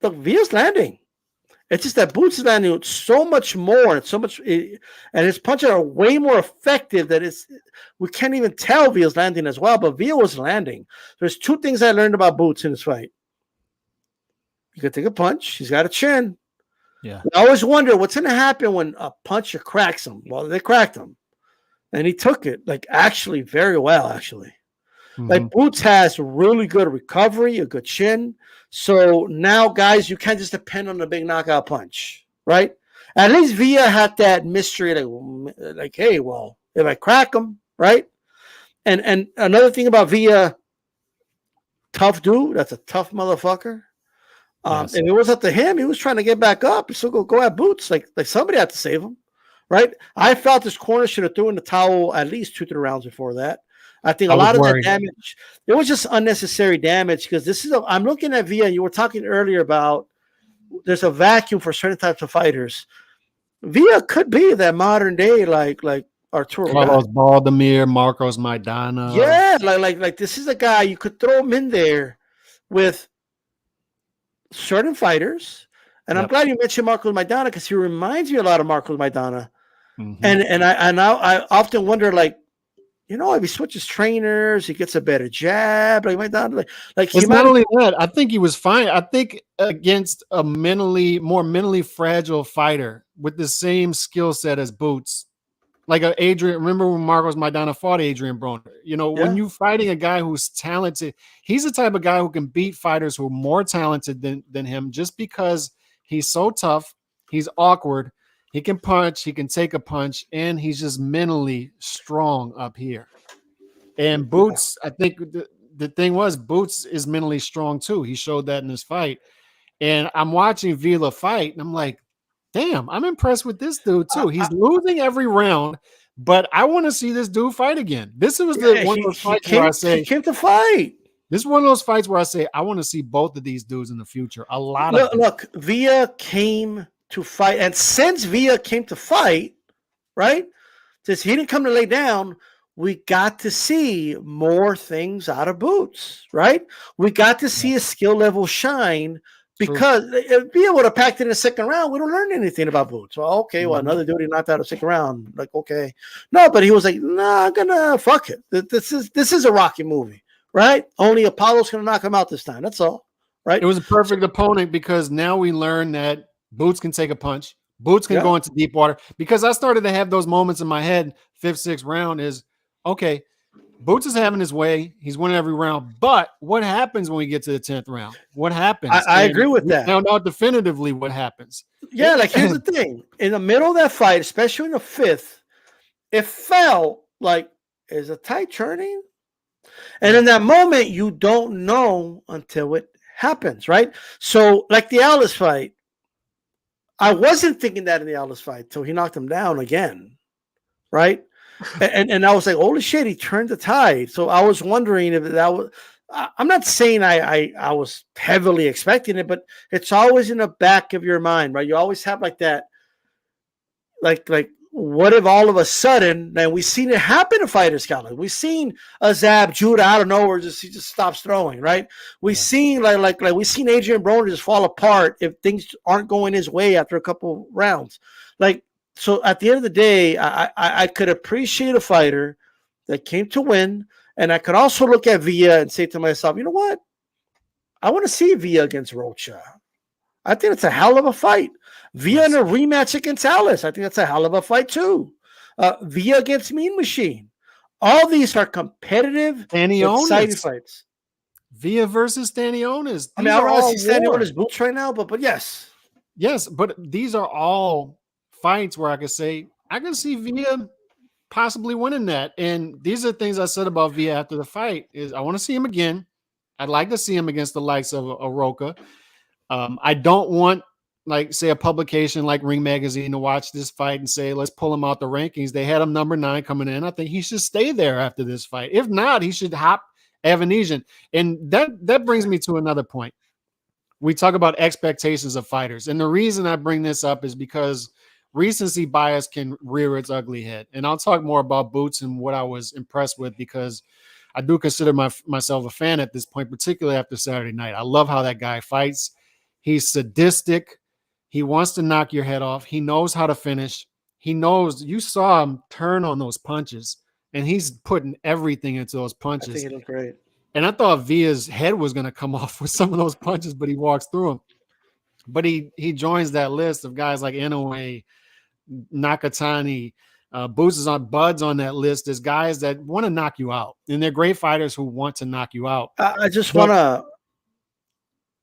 look, Villa's landing. It's just that Boots is landing so much more and and his punches are way more effective that we can't even tell Villa's landing as well, but Villa was landing. There's two things I learned about Boots in this fight. You could take a punch. He's got a chin. Yeah. I always wonder what's going to happen when a puncher cracks him. Well, they cracked him. And he took it, actually very well, actually. Mm-hmm. Boots has really good recovery, a good chin. So now, guys, you can't just depend on the big knockout punch, right? At least Villa had that mystery, hey, well, if I crack him, right? And another thing about Villa, tough dude. That's a tough motherfucker. Yes. And it was up to him. He was trying to get back up. So go at Boots. Like somebody had to save him, right? I felt this corner should have thrown in the towel at least 2-3 rounds before that. I think a lot of that damage, it was just unnecessary damage because I'm looking at Villa, and you were talking earlier about there's a vacuum for certain types of fighters. Villa could be that modern day, like Arturo guy. Carlos Baldemir, Marcos Maidana. Yeah, like this is a guy you could throw him in there with certain fighters. And I'm glad you mentioned Marcos Maidana because he reminds me a lot of Marcos Maidana. Mm-hmm. And I often wonder, like, if he switches trainers, he gets a better jab. Like Maidana, like it's not only that. I think he was fine. I think against a more mentally fragile fighter with the same skill set as Boots. Like Adrian, remember when Marcos Maidana fought Adrian Broner? When you're fighting a guy who's talented, he's the type of guy who can beat fighters who are more talented than him just because he's so tough, he's awkward, he can punch, he can take a punch, and he's just mentally strong up here. And Boots, I think the thing was, Boots is mentally strong too. He showed that in this fight. And I'm watching Vila fight, and I'm like, damn, I'm impressed with this dude too. He's losing every round, but I want to see this dude fight again. This was one of those fights where I say he came to fight. This is one of those fights where I say I want to see both of these dudes in the future. A lot of them. Look, Villa came to fight, and since Villa came to fight, right? Since he didn't come to lay down, we got to see more things out of Boots, right? We got to see his skill level shine. Because if Villa would have packed in the second round, we don't learn anything about Boots. Well, okay, another dude he knocked out of second round. Like, okay. No, but he was like, nah, I'm gonna fuck it. This is a Rocky movie, right? Only Apollo's gonna knock him out this time. That's all. Right. It was a perfect opponent because now we learn that Boots can take a punch. Boots can go into deep water. Because I started to have those moments in my head, 5th, 6th round is okay. Boots is having his way. He's winning every round. But what happens when we get to the 10th round? What happens? I agree with that. Now, not definitively what happens. Yeah, like here's the thing. In the middle of that fight, especially in the 5th, it felt like, is a tide turning? And in that moment, you don't know until it happens, right? So, like the Atlas fight, I wasn't thinking that in the Atlas fight until he knocked him down again, right? And I was like, holy shit, he turned the tide. So I was wondering if that was, I'm not saying I was heavily expecting it, but it's always in the back of your mind, right? You always have like that, like what if all of a sudden, and we've seen it happen to fighters, Scott. We've seen Azab Judah out of nowhere, he just stops throwing, right? We've seen like we've seen Adrian Broner just fall apart if things aren't going his way after a couple rounds. So at the end of the day, I could appreciate a fighter that came to win, and I could also look at Villa and say to myself, you know what? I want to see Villa against Rocha. I think it's a hell of a fight. Villa in a rematch against Alice. I think that's a hell of a fight too. Villa against Mean Machine. All these are competitive, exciting fights. Villa versus Stanionis. I mean, I don't want to see Stanionis Boots right now, but yes. Yes, but these are all fights where I could say I can see Villa possibly winning that. And these are things I said about Villa after the fight is I want to see him again. I'd like to see him against the likes of Aroka. I don't want, like, say, a publication like Ring Magazine to watch this fight and say, let's pull him out the rankings. They had him number 9 coming in. I think he should stay there after this fight. If not, he should hop Avanesian. And that brings me to another point. We talk about expectations of fighters. And the reason I bring this up is because recency bias can rear its ugly head. And I'll talk more about Boots and what I was impressed with because I do consider myself a fan at this point, particularly after Saturday night. I love how that guy fights. He's sadistic. He wants to knock your head off. He knows how to finish. He knows. You saw him turn on those punches, and he's putting everything into those punches. I think he looked great. And I thought Villa's head was going to come off with some of those punches, but he walks through them. But he joins that list of guys like Inoue, Nakatani, Boots is on Bud's on that list. There's guys that want to knock you out, and they're great fighters who want to knock you out. I just want to.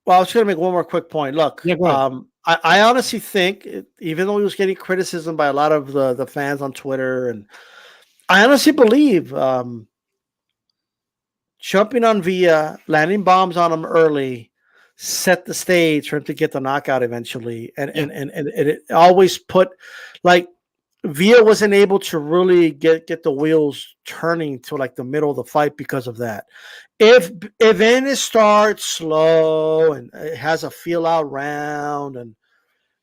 Well, I was going to make one more quick point. Look, I honestly think, even though he was getting criticism by a lot of the fans on Twitter, and I honestly believe jumping on Villa, landing bombs on him early, set the stage for him to get the knockout eventually, and it always put, like, Villa wasn't able to really get the wheels turning to like the middle of the fight because of that. If Ennis starts slow and it has a feel out round, and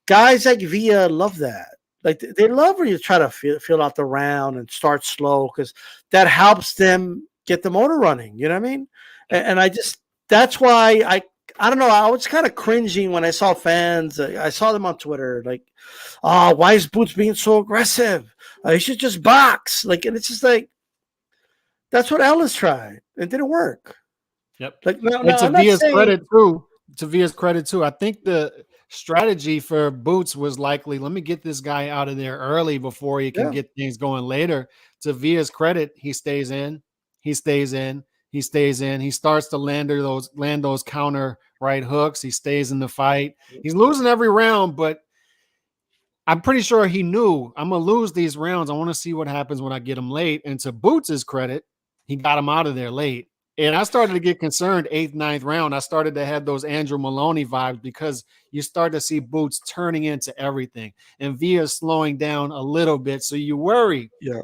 guys like Villa love that. Like they love when you try to feel out the round and start slow because that helps them get the motor running. You know what I mean? And I just that's why I don't know. I was kind of cringing when I saw fans. I saw them on Twitter like, "Oh, why is Boots being so aggressive? He should just box." Like, and it's just like that's what Ellis tried. It didn't work. Yep. Like, no, And to I'm not Via's saying. credit too, I think the strategy for Boots was likely, let me get this guy out of there early before he can Yeah. get things going later. To Via's credit, he stays in, he stays in, he stays in. He starts to land those counter right hooks. He stays in the fight. He's losing every round, but I'm pretty sure he knew I'm gonna lose these rounds. I want to see what happens when I get him late. And to Boots' credit, he got him out of there late. And I started to get concerned 8th, 9th round. I started to have those Andrew Maloney vibes because you start to see Boots turning into everything and Via slowing down a little bit. So you worry. Yeah.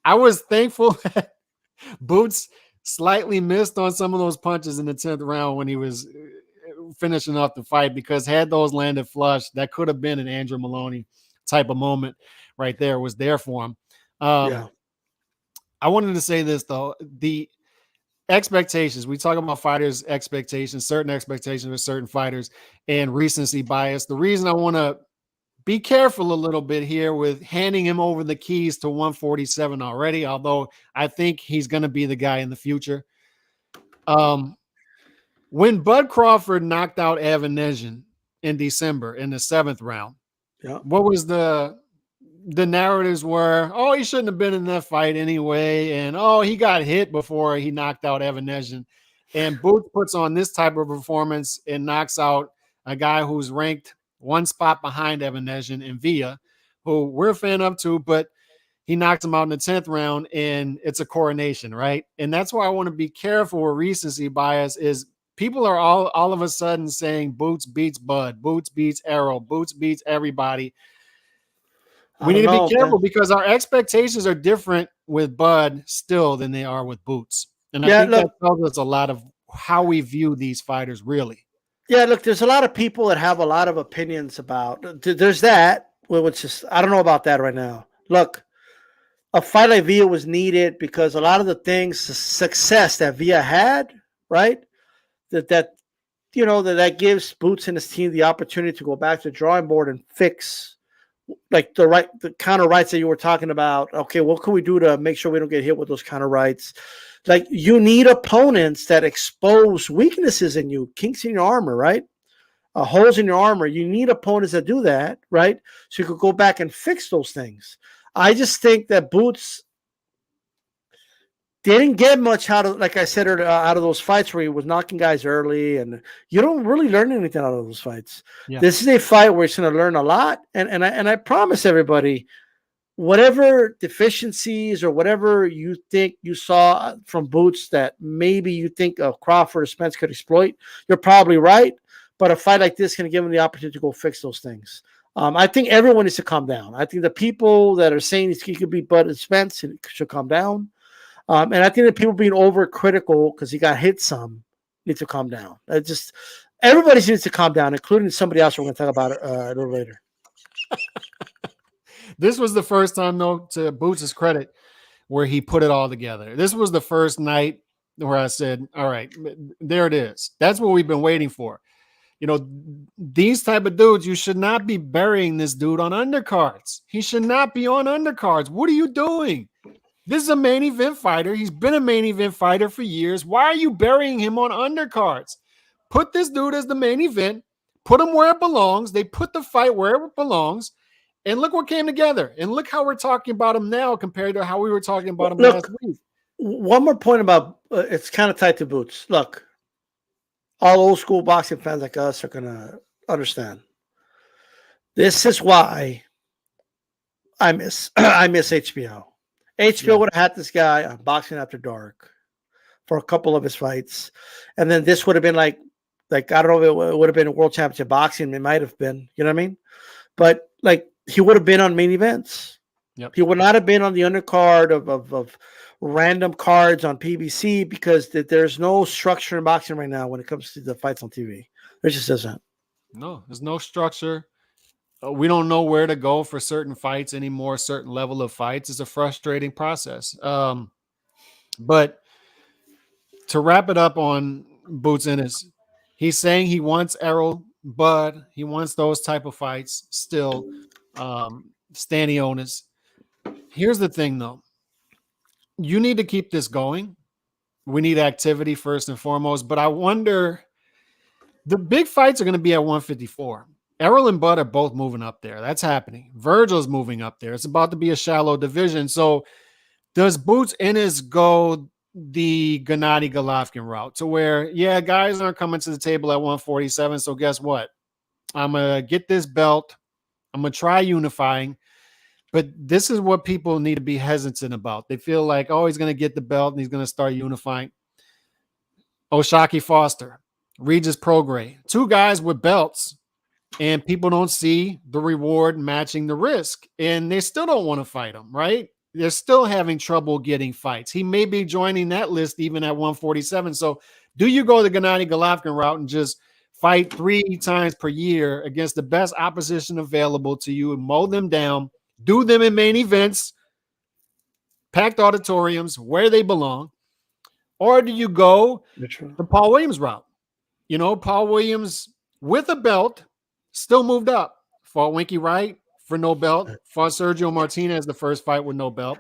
I was thankful that Boots slightly missed on some of those punches in the 10th round when he was finishing off the fight, because had those landed flush, that could have been an Andrew Maloney type of moment right there. Was there for him. Yeah. I wanted to say this though. The expectations, we talk about fighters' expectations, certain expectations with certain fighters, and recency bias. The reason I want to be careful a little bit here with handing him over the keys to 147 already, although I think he's going to be the guy in the future. When Bud Crawford knocked out Evan in December in the 7th round, what was the narratives were, oh, he shouldn't have been in that fight anyway, and oh, he got hit before he knocked out Evan Nejian. And Boots puts on this type of performance and knocks out a guy who's ranked one spot behind Evan Nejian in Villa, who we're a fan of too, but he knocks him out in the 10th round, and it's a coronation, right? And that's why I want to be careful with recency bias. Is people are all of a sudden saying Boots beats Bud, Boots beats Errol, Boots beats everybody. We need to be careful because our expectations are different with Bud still than they are with Boots. And I think that tells us a lot of how we view these fighters, really. Yeah, look, there's a lot of people that have a lot of opinions about. There's that, which is, I don't know about that right now. Look, a fight like Villa was needed because a lot of the things, the success that Villa had, right, that gives Boots and his team the opportunity to go back to the drawing board and fix like the counter rights that you were talking about. Okay, what can we do to make sure we don't get hit with those counter rights? Like, you need opponents that expose weaknesses in you, kinks in your armor, right? Holes in your armor. You need opponents that do that, right? So you could go back and fix those things. I just think that Boots didn't get much out of, like I said, out of those fights where he was knocking guys early, and you don't really learn anything out of those fights. Yeah. This is a fight where he's going to learn a lot, and I promise everybody, whatever deficiencies or whatever you think you saw from Boots that maybe you think Crawford or Spence could exploit, you're probably right. But a fight like this is going to give him the opportunity to go fix those things. I think everyone needs to calm down. I think the people that are saying he could beat Bud and Spence should calm down. And I think that people being overcritical because he got hit some need to calm down. Everybody needs to calm down, including somebody else we're going to talk about a little later. This was the first time, though, to Boots' credit, where he put it all together. This was the first night where I said, all right, there it is. That's what we've been waiting for. You know, these type of dudes, you should not be burying this dude on undercards. He should not be on undercards. What are you doing? This is a main event fighter. He's been a main event fighter for years. Why are you burying him on undercards? Put this dude as the main event. Put him where it belongs. They put the fight where it belongs. And look what came together. And look how we're talking about him now compared to how we were talking about him last week. One more point about it's kind of tied to Boots. Look, all old school boxing fans like us are going to understand. This is why I miss HBO. HBO would have had this guy on Boxing After Dark for a couple of his fights. And then this would have been like I don't know if it would have been a world championship boxing. It might have been, you know what I mean? But like, he would have been on main events. Yep. He would not have been on the undercard of random cards on PBC because there's no structure in boxing right now when it comes to the fights on TV. There just isn't. No, there's no structure. We don't know where to go for certain fights anymore, certain level of fights. It's a frustrating process. But to wrap it up on Boots Ennis, he's saying he wants Errol Bud. He wants those type of fights still. Stanionis. Here's the thing, though. You need to keep this going. We need activity first and foremost. But I wonder, the big fights are going to be at 154. Errol and Bud are both moving up there. That's happening. Vergil's moving up there. It's about to be a shallow division. So does Boots Ennis go the Gennady Golovkin route to where, yeah, guys aren't coming to the table at 147. So guess what? I'm going to get this belt. I'm going to try unifying. But this is what people need to be hesitant about. They feel like, oh, he's going to get the belt and he's going to start unifying. O'Shaquie Foster, Regis Prograis, two guys with belts, and people don't see the reward matching the risk, and they still don't want to fight him, right? They're still having trouble getting fights. He may be joining that list even at 147. So do you go the Gennady Golovkin route and just fight 3 times per year against the best opposition available to you and mow them down, do them in main events, packed auditoriums where they belong? Or do you go the Paul Williams route? You know, Paul Williams with a belt still moved up. Fought Winky Wright for no belt. Fought Sergio Martinez the first fight with no belt.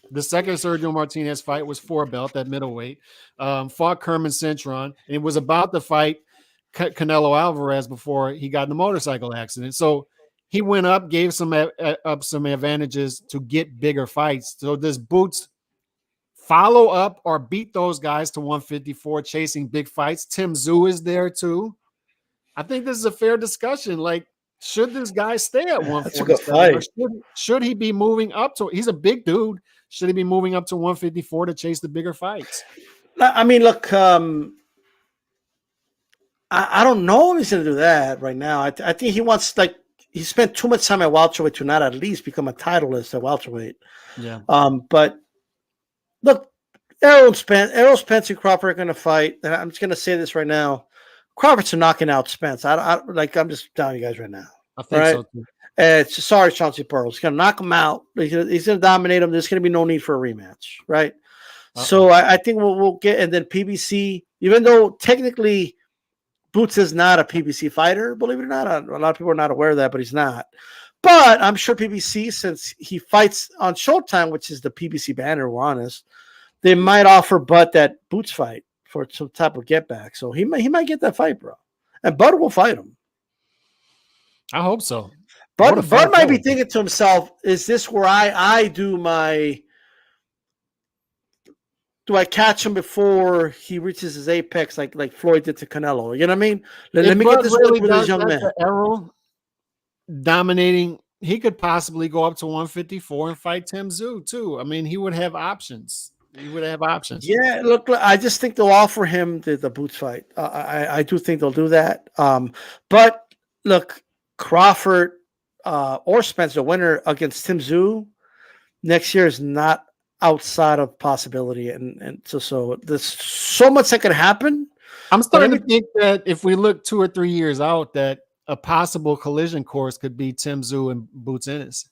The second Sergio Martinez fight was for a belt at middleweight. Fought Kerman Cintron. And it was about to fight Canelo Alvarez before he got in the motorcycle accident. So he went up, gave some advantages to get bigger fights. So does Boots follow up or beat those guys to 154, chasing big fights? Tim Tszyu is there too. I think this is a fair discussion. Like, should this guy stay at 147? Or should he be moving up to? He's a big dude. Should he be moving up to 154 to chase the bigger fights? I mean, look, I don't know if he's going to do that right now. I think he wants, like, he spent too much time at welterweight to not at least become a titleist at welterweight. Yeah. But look, Errol Spence and Crawford are going to fight. And I'm just going to say this right now. Crawford's knocking out Spence. I'm just telling you guys right now. I think so too. Sorry, Chauncey Burrows. He's going to knock him out. He's going to dominate him. There's going to be no need for a rematch, right? So I think we'll get, and then PBC, even though technically Boots is not a PBC fighter, believe it or not. A lot of people are not aware of that, but he's not. But I'm sure PBC, since he fights on Showtime, which is the PBC banner, we're honest, they might offer Bud that Boots fight for some type of get back. So he might get that fight, bro. And Bud will fight him. I hope so. Bud might be thinking to himself, is this where I do my... Do I catch him before he reaches his apex like Floyd did to Canelo? You know what I mean? Let me get this really with this young man. Errol dominating, he could possibly go up to 154 and fight Tim Tszyu too. I mean, he would have options. Yeah, look, I just think they'll offer him the Boots fight. I do think they'll do that. But look, Crawford or Spence, the winner against Tim Tszyu next year is not outside of possibility, and so there's so much that could happen. I'm starting to think that if we look 2 or 3 years out, that a possible collision course could be Tim Tszyu and Boots Ennis.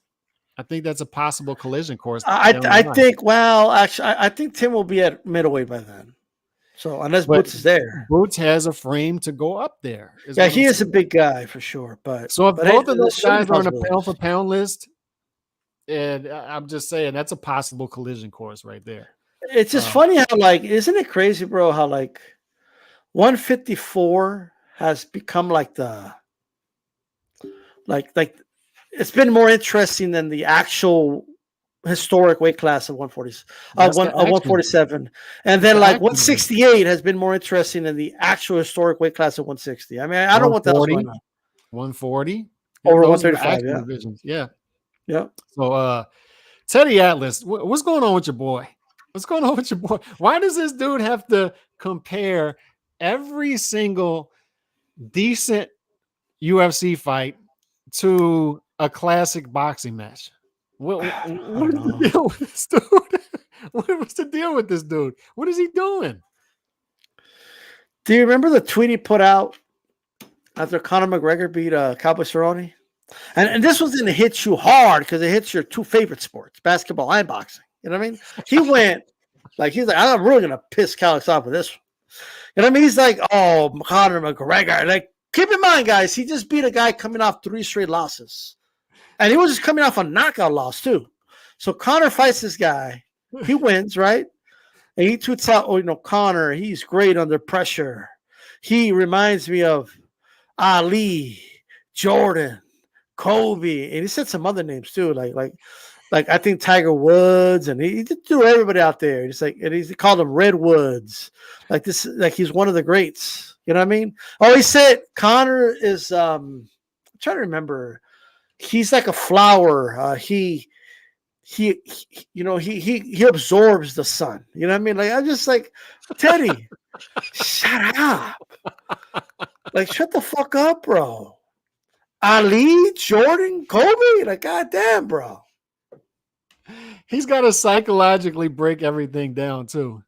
I think that's a possible collision course. I think, well, actually, I think Tim will be at middleweight by then. So unless Boots is there, Boots has a frame to go up there. Yeah, he is a big guy for sure. But so if both of those guys are on a pound for pound list. And I'm just saying that's a possible collision course right there. It's just funny how, like, isn't it crazy, bro? How like 154 has become like the like it's been more interesting than the actual historic weight class of 147, and then like 168 has been more interesting than the actual historic weight class of 160. I mean, I don't know what that's going on. 140 over 135. Yeah. Divisions. Yeah. Yeah. So, Teddy Atlas, what's going on with your boy? What's going on with your boy? Why does this dude have to compare every single decent UFC fight to a classic boxing match? What is the deal with this dude? What's the deal with this dude? What is he doing? Do you remember the tweet he put out after Conor McGregor beat Cowboy Cerrone? And this one's going to hit you hard because it hits your two favorite sports, basketball and boxing. You know what I mean? He went he's like, I'm really going to piss Calix off with this one. You know what I mean? He's like, oh, Conor McGregor. Like, keep in mind, guys, he just beat a guy coming off 3 straight losses. And he was just coming off a knockout loss, too. So Conor fights this guy. He wins, right? And he tweets out, oh, Conor, he's great under pressure. He reminds me of Ali, Jordan, Kobe. And he said some other names, too, like I think Tiger Woods, and he threw everybody out there. He called them Redwoods, like he's one of the greats. You know what I mean? Oh, he said Conor is. I'm trying to remember. He's like a flower. He absorbs the sun. You know what I mean? Like I'm just like Teddy, shut up. Like shut the fuck up, bro. Ali, Jordan, Kobe. Like goddamn, bro. He's got to psychologically break everything down too.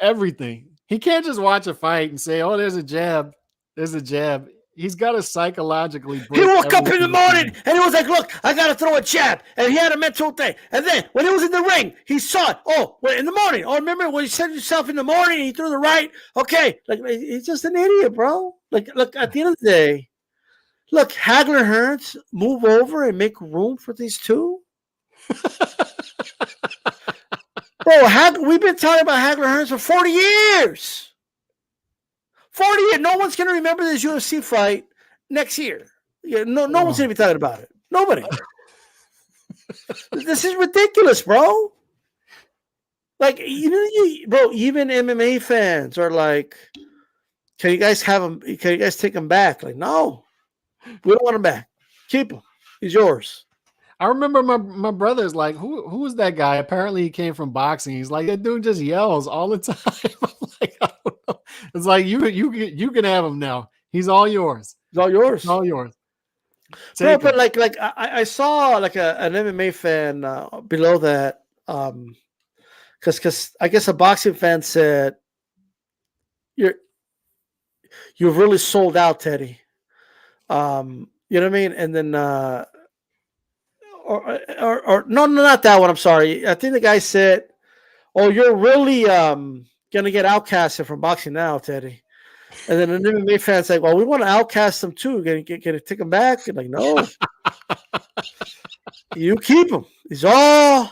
Everything. He can't just watch a fight and say, "Oh, there's a jab. There's a jab." He's got to psychologically break. He woke up in the morning and he was like, "Look, I got to throw a jab," and he had a mental thing. And then when he was in the ring, he saw it. Oh, wait, in the morning. Oh, remember when you said yourself in the morning? He threw the right. Okay, like he's just an idiot, bro. Like, look, at the end of the day, look, Hagler Hearns, move over and make room for these two. Bro, we've been talking about Hagler Hearns for 40 years. 40 years. No one's going to remember this UFC fight next year. Yeah, no one's going to be talking about it. Nobody. This is ridiculous, bro. Like, bro, even MMA fans are like, can you guys have him? Can you guys take him back? Like, no, we don't want him back. Keep him. He's yours. I remember my brother's like, who is that guy? Apparently he came from boxing. He's like, that dude just yells all the time. I'm like, I don't know. It's like you can have him now. He's all yours. It's all yours. It's all yours. Bro, but like I saw like an MMA fan below that, because I guess a boxing fan said, you've really sold out, Teddy. You know what I mean? And then or no, not that one. I'm sorry. I think the guy said, "Oh, you're really gonna get outcasted from boxing now, Teddy." And then an MMA fan's like, "Well, we want to outcast him too. Can you take him back?" And like, no, you keep him. He's all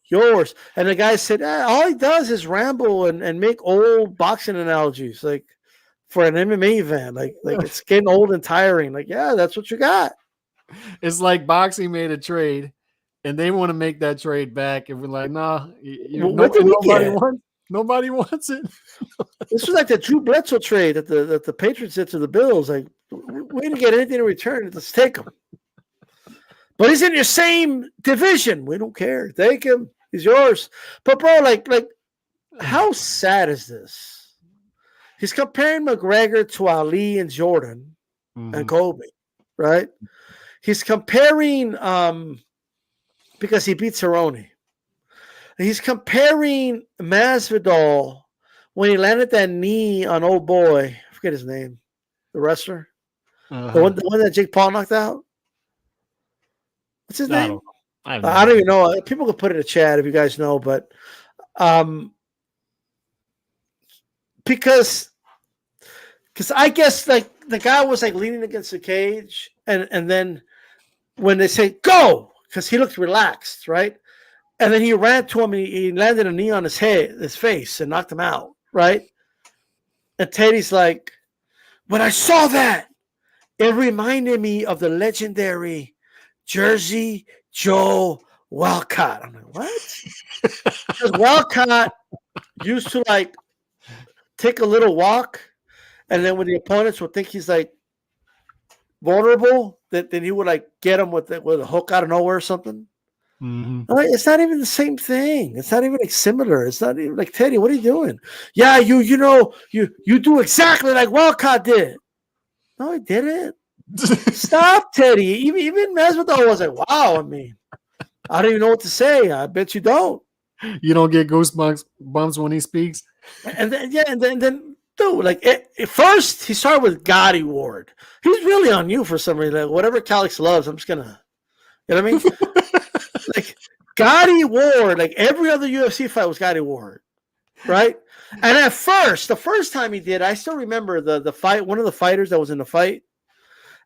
yours. And the guy said, all he does is ramble and make old boxing analogies, like for an MMA event. Like it's getting old and tiring. Like, yeah, that's what you got. It's like boxing made a trade, and they want to make that trade back, and we're like, "Nah, nobody wants it." This was like the Drew Bledsoe trade that the Patriots did to the Bills. Like, we didn't get anything in return. Let's take him. But he's in your same division. We don't care. Take him. He's yours. But bro, like, how sad is this? He's comparing McGregor to Ali and Jordan and Kobe, right? He's comparing because he beat Cerrone. He's comparing Masvidal when he landed that knee on old boy. I forget his name, the wrestler, the one that Jake Paul knocked out. What's his name? I don't even know. People can put it in the chat if you guys know, but because I guess like the guy was like leaning against the cage, and then when they say go, because he looked relaxed, right? And then he ran to him and he landed a knee on his face, and knocked him out, right? And Teddy's like, when I saw that, it reminded me of the legendary Jersey Joe Walcott. I'm like, what? Because Walcott used to like take a little walk, and then when the opponents would think he's like vulnerable, then he would like get him with a hook out of nowhere or something. Like, it's not even the same thing. It's not even like similar. It's not even like, Teddy, what are you doing? Yeah, you do exactly like Walcott did. No, he didn't. Stop, Teddy. Even Masvidal was like, wow. I mean, I don't even know what to say. I bet you don't. You don't get goosebumps when he speaks. And then dude, like at first he started with Gotti Ward. He's really on you for some reason. Like, whatever Calix loves, I'm just gonna, you know what I mean? Like Gotti Ward, like every other UFC fight was Gotti Ward, right? And at first, the first time he did, I still remember the fight. One of the fighters that was in the fight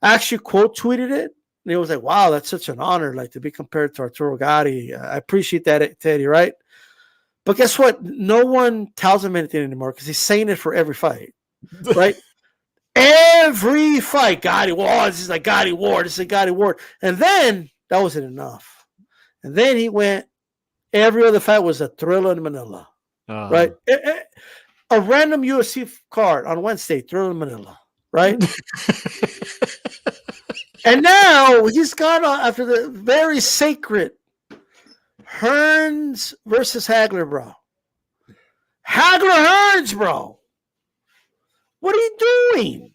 actually quote tweeted it, and he was like, "Wow, that's such an honor, like to be compared to Arturo Gotti. I appreciate that, Teddy." Right? But guess what? No one tells him anything anymore because he's saying it for every fight, right? Every fight, Gotti Ward. Oh, this is like Gotti Ward. This is like Gotti Ward. And then that wasn't enough. And then he went. Every other fight was a Thriller in Manila, right? A random UFC card on Wednesday, Thriller in Manila, right? And now he's gone after the very sacred Hearns versus Hagler, bro. Hagler Hearns, bro. What are you doing?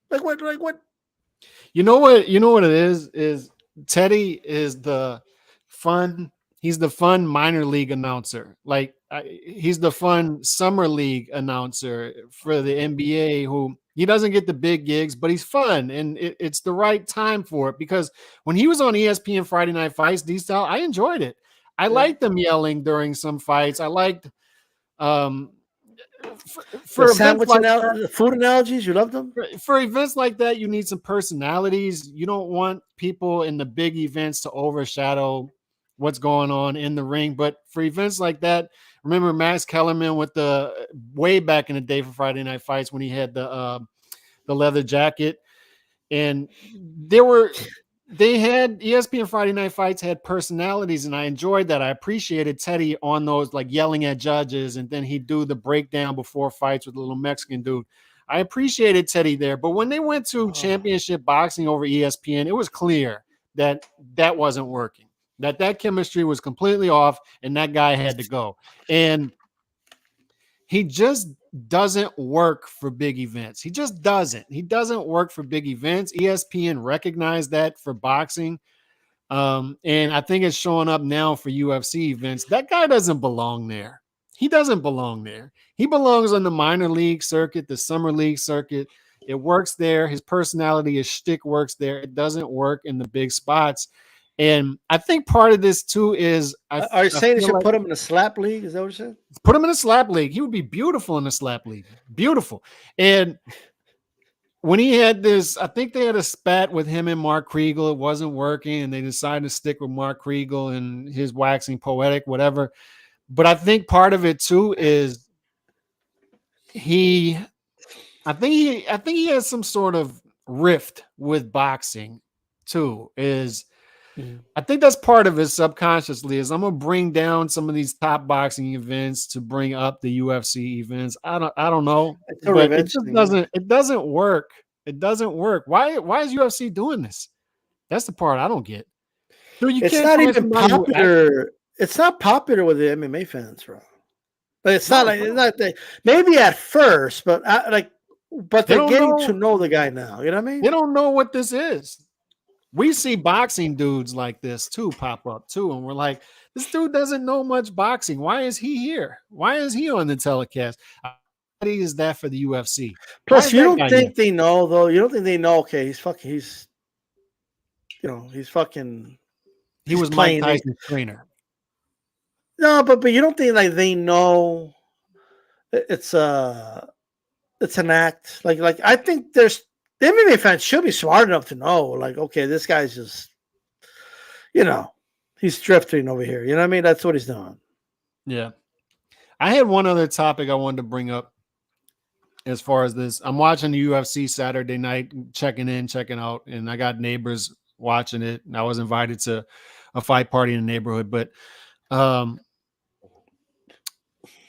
Like what? You know what it is Teddy is the fun. He's the fun minor league announcer. Like he's the fun summer league announcer for the NBA who he doesn't get the big gigs, but he's fun. And it's the right time for it because when he was on ESPN Friday Night Fights, D-Style, I enjoyed it. I liked them yelling during some fights. I liked for the sandwich food analogies, you love them? For events like that, you need some personalities. You don't want people in the big events to overshadow what's going on in the ring. But for events like that, remember Max Kellerman with the way back in the day for Friday Night Fights when he had the leather jacket, and they had ESPN Friday Night Fights had personalities, and I enjoyed that. I appreciated Teddy on those, like yelling at judges, and then he'd do the breakdown before fights with the little Mexican dude. I appreciated Teddy there, but when they went to championship boxing over ESPN, it was clear that wasn't working. That chemistry was completely off, and that guy had to go. And he just doesn't work for big events. He just doesn't. He doesn't work for big events. ESPN recognized that for boxing. And I think it's showing up now for UFC events. That guy doesn't belong there. He doesn't belong there. He belongs on the minor league circuit, the summer league circuit. It works there. His personality, his shtick works there. It doesn't work in the big spots. And I think part of this too is are you saying they should put him in a slap league? Is that what you're saying? Put him in a slap league. He would be beautiful in a slap league. Beautiful. And when he had this, I think they had a spat with him and Mark Kriegel. It wasn't working, and they decided to stick with Mark Kriegel and his waxing poetic, whatever. But I think part of it too is I think he has some sort of rift with boxing too. I think that's part of it subconsciously is I'm going to bring down some of these top boxing events to bring up the UFC events. I don't know, but it just doesn't work. It doesn't work. Why is UFC doing this? That's the part I don't get. Dude, it's not even popular. It's not popular with the MMA fans, bro. But it's not maybe at first, but they're getting to know the guy now. You know what I mean? They don't know what this is. We see boxing dudes like this too pop up too, and we're like, this dude doesn't know much boxing. Why is he here? Why is he on the telecast? What is that for the UFC? Plus, you don't think they know though. You don't think they know? Okay, he's fucking. He was Mike Tyson's trainer. No, but you don't think like they know it's an act. Like I think the MMA fans should be smart enough to know, like, okay, this guy's just, he's drifting over here. You know what I mean? That's what he's doing. Yeah. I had one other topic I wanted to bring up as far as this. I'm watching the UFC Saturday night, checking in, checking out, and I got neighbors watching it. And I was invited to a fight party in the neighborhood, but I'm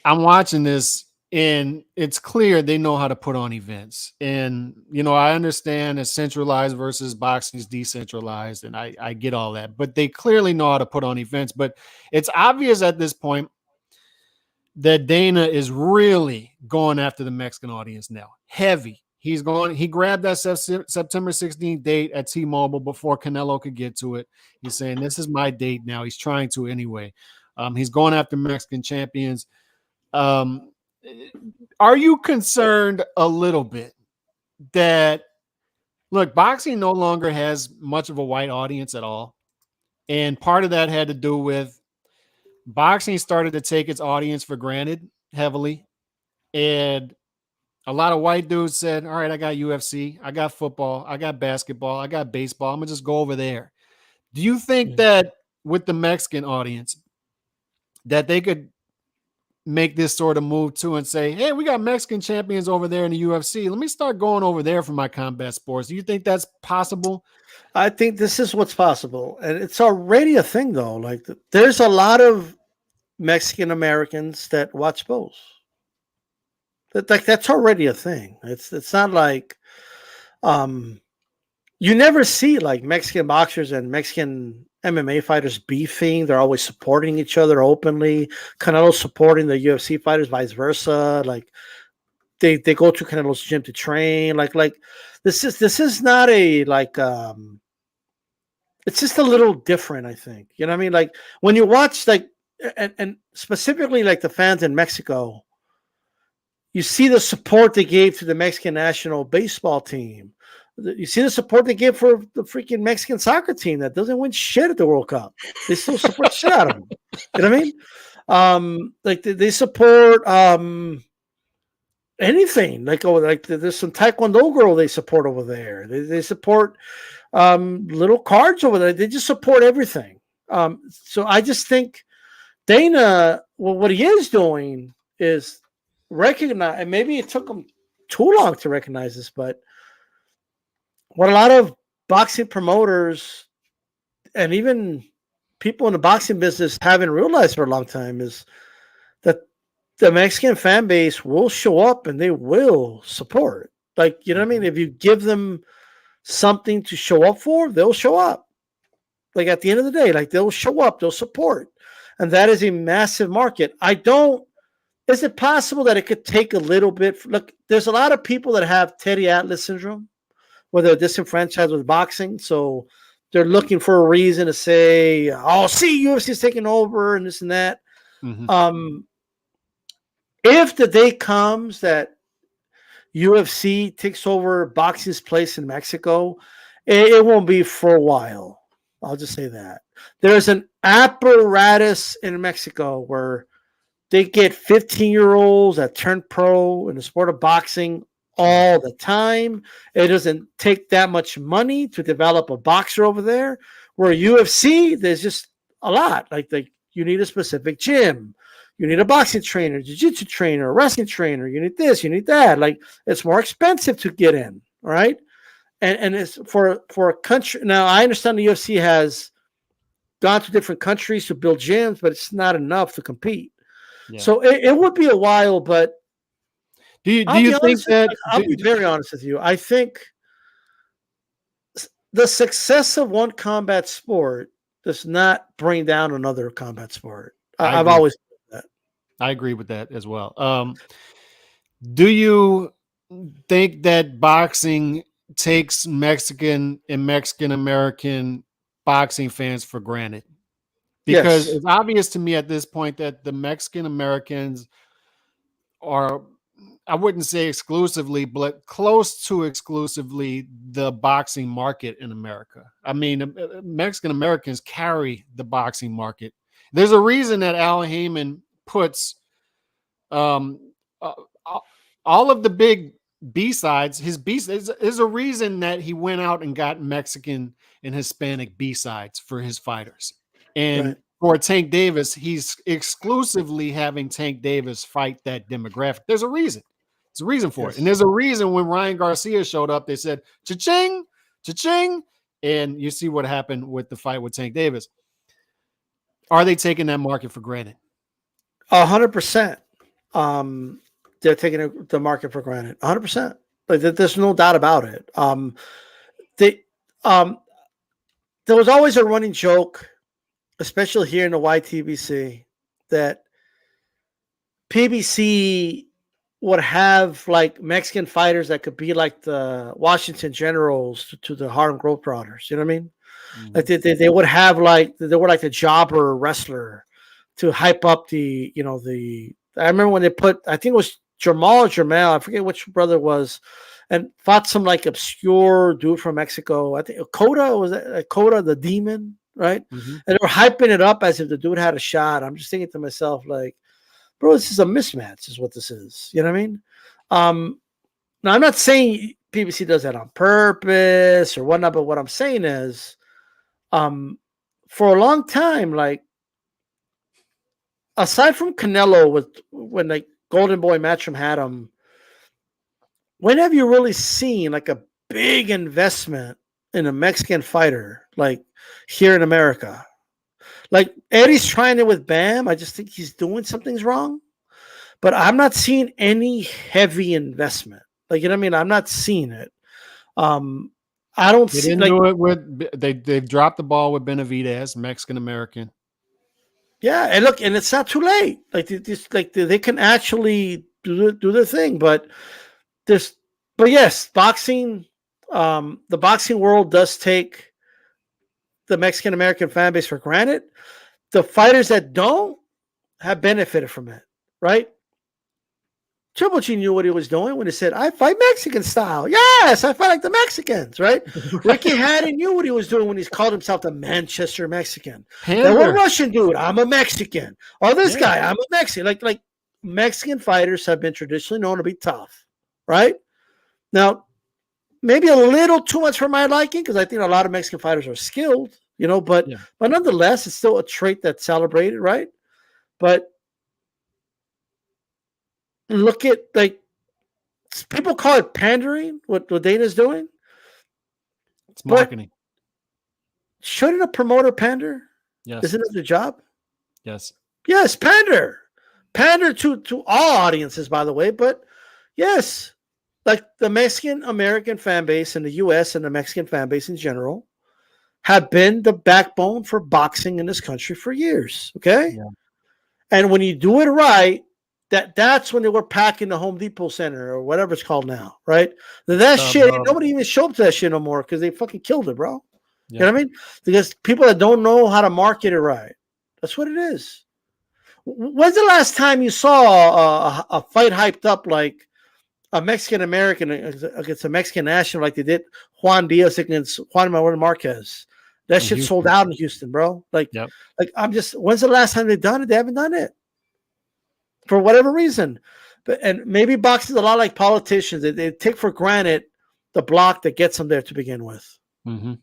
watching this. And it's clear they know how to put on events. And, I understand that centralized versus boxing is decentralized, and I get all that. But they clearly know how to put on events. But it's obvious at this point that Dana is really going after the Mexican audience now. Heavy. He grabbed that September 16th date at T-Mobile before Canelo could get to it. He's saying, this is my date now. He's trying to anyway. He's going after Mexican champions. are you concerned a little bit that, look, boxing no longer has much of a white audience at all? And part of that had to do with boxing started to take its audience for granted heavily. And a lot of white dudes said, all right, I got UFC, I got football, I got basketball, I got baseball. I'm going to just go over there. Do you think that with the Mexican audience, that they could make this sort of move too and say, hey, we got Mexican champions over there in the UFC. Let me start going over there for my combat sports. Do you think that's possible? I think this is what's possible. And it's already a thing, though. Like, there's a lot of Mexican Americans that watch both. That's already a thing. It's not like you never see like Mexican boxers and Mexican MMA fighters beefing. They're always supporting each other openly. Canelo supporting the UFC fighters, vice versa. Like they go to Canelo's gym to train. Like this is not a like it's just a little different, I think. You know what I mean? Like when you watch like and specifically like the fans in Mexico, you see the support they gave to the Mexican national baseball team. You see the support they give for the freaking Mexican soccer team that doesn't win shit at the World Cup. They still support shit out of them. You know what I mean? Like they support anything. Like there's some Taekwondo girl they support over there. They support little cards over there. They just support everything. So I just think Dana, well, what he is doing is recognize, and maybe it took him too long to recognize this, but what a lot of boxing promoters and even people in the boxing business haven't realized for a long time is that the Mexican fan base will show up and they will support. Like, you know what I mean? If you give them something to show up for, they'll show up. Like at the end of the day, like they'll show up, they'll support. And that is a massive market. Is it possible that it could take a little bit? Look, there's a lot of people that have Teddy Atlas syndrome, where they're disenfranchised with boxing. So they're looking for a reason to say, oh, see, UFC is taking over and this and that. Mm-hmm. If the day comes that UFC takes over boxing's place in Mexico, it won't be for a while. I'll just say that. There's an apparatus in Mexico where they get 15-year-olds that turn pro in the sport of boxing all the time. It doesn't take that much money to develop a boxer over there. Where UFC, there's just a lot. Like you need a specific gym. You need a boxing trainer, jiu-jitsu trainer, a wrestling trainer. You need this, you need that. Like it's more expensive to get in, right? And it's for a country. Now, I understand the UFC has gone to different countries to build gyms, but it's not enough to compete. Yeah. So it would be a while, but do you think that I'll be very honest with you. I think the success of one combat sport does not bring down another combat sport. I've always said that. I agree with that as well. Do you think that boxing takes Mexican and Mexican American boxing fans for granted? Because it's obvious to me at this point that the Mexican Americans are, I wouldn't say exclusively, but close to exclusively the boxing market in America. I mean, Mexican Americans carry the boxing market. There's a reason that Al Heyman puts all of the big B-sides, his B-sides, there's a reason that he went out and got Mexican and Hispanic B-sides for his fighters. And for Tank Davis, he's exclusively having Tank Davis fight that demographic. There's a reason. There's a reason for it. And there's a reason when Ryan Garcia showed up, they said, cha-ching, cha-ching. And you see what happened with the fight with Tank Davis. Are they taking that market for granted? 100%. They're taking the market for granted. 100%. Like there's no doubt about it. There was always a running joke, especially here in the YTBC, that PBC would have like Mexican fighters that could be like the Washington Generals to the Harlem Globetrotters. You know what I mean? Mm-hmm. Like they would have like, they were like the jobber wrestler to hype up the I remember when they put, I think it was Jamal or Jamal, I forget which brother it was, and fought some like obscure dude from Mexico. I think Coda, was that Coda the Demon, right? Mm-hmm. And they were hyping it up as if the dude had a shot. I'm just thinking to myself, like, bro, this is a mismatch, is what this is. You know what I mean? Now, I'm not saying PBC does that on purpose or whatnot, but what I'm saying is, for a long time, like, aside from Canelo, when like Golden Boy Matchroom had him, when have you really seen like a big investment in a Mexican fighter, like here in America? Like Eddie's trying it with Bam. I just think he's doing something's wrong, but I'm not seeing any heavy investment. Like, you know what I mean? I'm not seeing it. I don't They see didn't like do it with they've dropped the ball with Benavidez, Mexican American. yeah, and look, and it's not too late. Like they can actually do their thing, but yes, boxing, the boxing world does take the Mexican American fan base for granted. The fighters that don't have benefited from it, right? Triple G knew what he was doing when he said, I fight Mexican style. Yes, I fight like the Mexicans, right? Ricky Hatton knew what he was doing when he called himself the Manchester Mexican. That one Russian dude, I'm a Mexican. Oh, this guy, I'm a Mexican. Like Mexican fighters have been traditionally known to be tough, right? Now, maybe a little too much for my liking, because I think a lot of Mexican fighters are skilled, but nonetheless, it's still a trait that's celebrated, right? But look at, like, people call it pandering, what Dana's doing. It's marketing. But shouldn't a promoter pander? Yes. Isn't it their job? Yes. Yes, pander. Pander to all audiences, by the way. But yes, like the Mexican American fan base in the U.S. and the Mexican fan base in general have been the backbone for boxing in this country for years. Okay? Yeah. And when you do it right, that's when they were packing the Home Depot Center or whatever it's called now, right? That shit, nobody even showed up to that shit no more because they fucking killed it, bro. Yeah. You know what I mean? Because people that don't know how to market it right. That's what it is. When's the last time you saw a fight hyped up like a Mexican American against a Mexican national like they did Juan Diaz against Juan Manuel Marquez? That shit Houston. Sold out in Houston, bro. Like when's the last time they've done it? They haven't done it. For whatever reason. And maybe boxing is a lot like politicians. They take for granted the block that gets them there to begin with. Mm-hmm.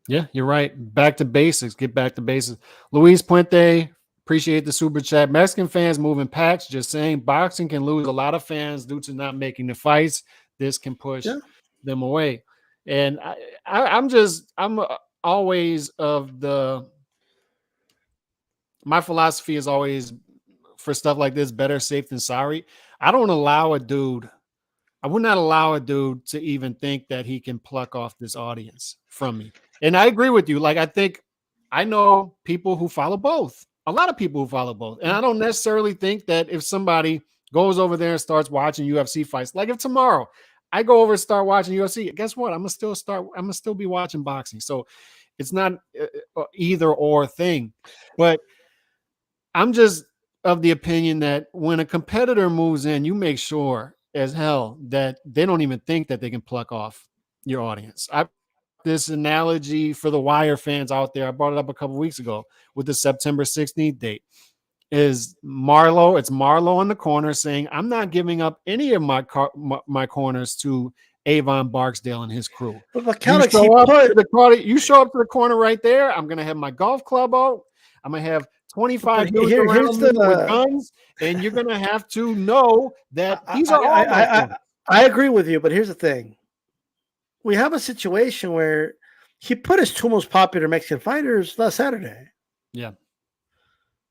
Yeah, you're right. Back to basics. Get back to basics. Luis Puente, appreciate the super chat. Mexican fans moving packs. Just saying, boxing can lose a lot of fans due to not making the fights. This can push them away. And I'm always of my philosophy is always for stuff like this, better safe than sorry. I would not allow a dude to even think that he can pluck off this audience from me. And I agree with you. Like, I know people who follow both, a lot of people who follow both. And I don't necessarily think that if somebody goes over there and starts watching UFC fights, like if tomorrow I go over and start watching UFC, guess what? I'm going to still be watching boxing. So it's not either or thing, but I'm just of the opinion that when a competitor moves in, you make sure as hell that they don't even think that they can pluck off your audience. This analogy for the Wire fans out there, I brought it up a couple of weeks ago with the September 16th date, is Marlo. It's Marlo in the corner saying, I'm not giving up any of my corners to Avon Barksdale and his crew. You show up to the corner right there. I'm going to have my golf club out. I'm going to have 25 dudes around me with guns, and you're going to have to know that these are all I agree with you, but here's the thing. We have a situation where he put his two most popular Mexican fighters last Saturday. Yeah.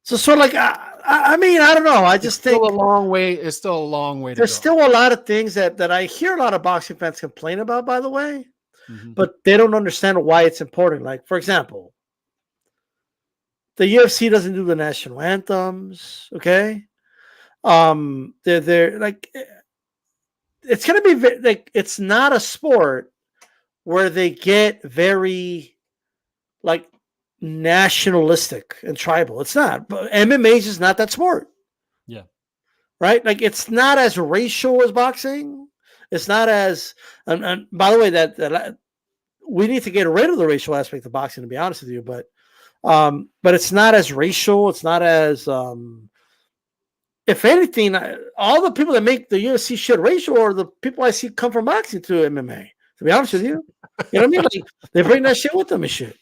So sort of like, I mean, I don't know. I just think it's still a long way to go. There's still a lot of things that I hear a lot of boxing fans complain about, by the way, but they don't understand why it's important. Like, for example, the UFC doesn't do the national anthems. Okay. They're like, it's going to be like, it's not a sport where they get very like nationalistic and tribal. It's not. But MMA is just not that sport. Yeah. Right? Like it's not as racial as boxing. It's not as and by the way, that we need to get rid of the racial aspect of boxing, to be honest with you, but it's not as racial. It's not as if anything, all the people that make the UFC shit racial are the people I see come from boxing to MMA. To be honest with you, you know what I mean? Like they bring that shit with them and shit.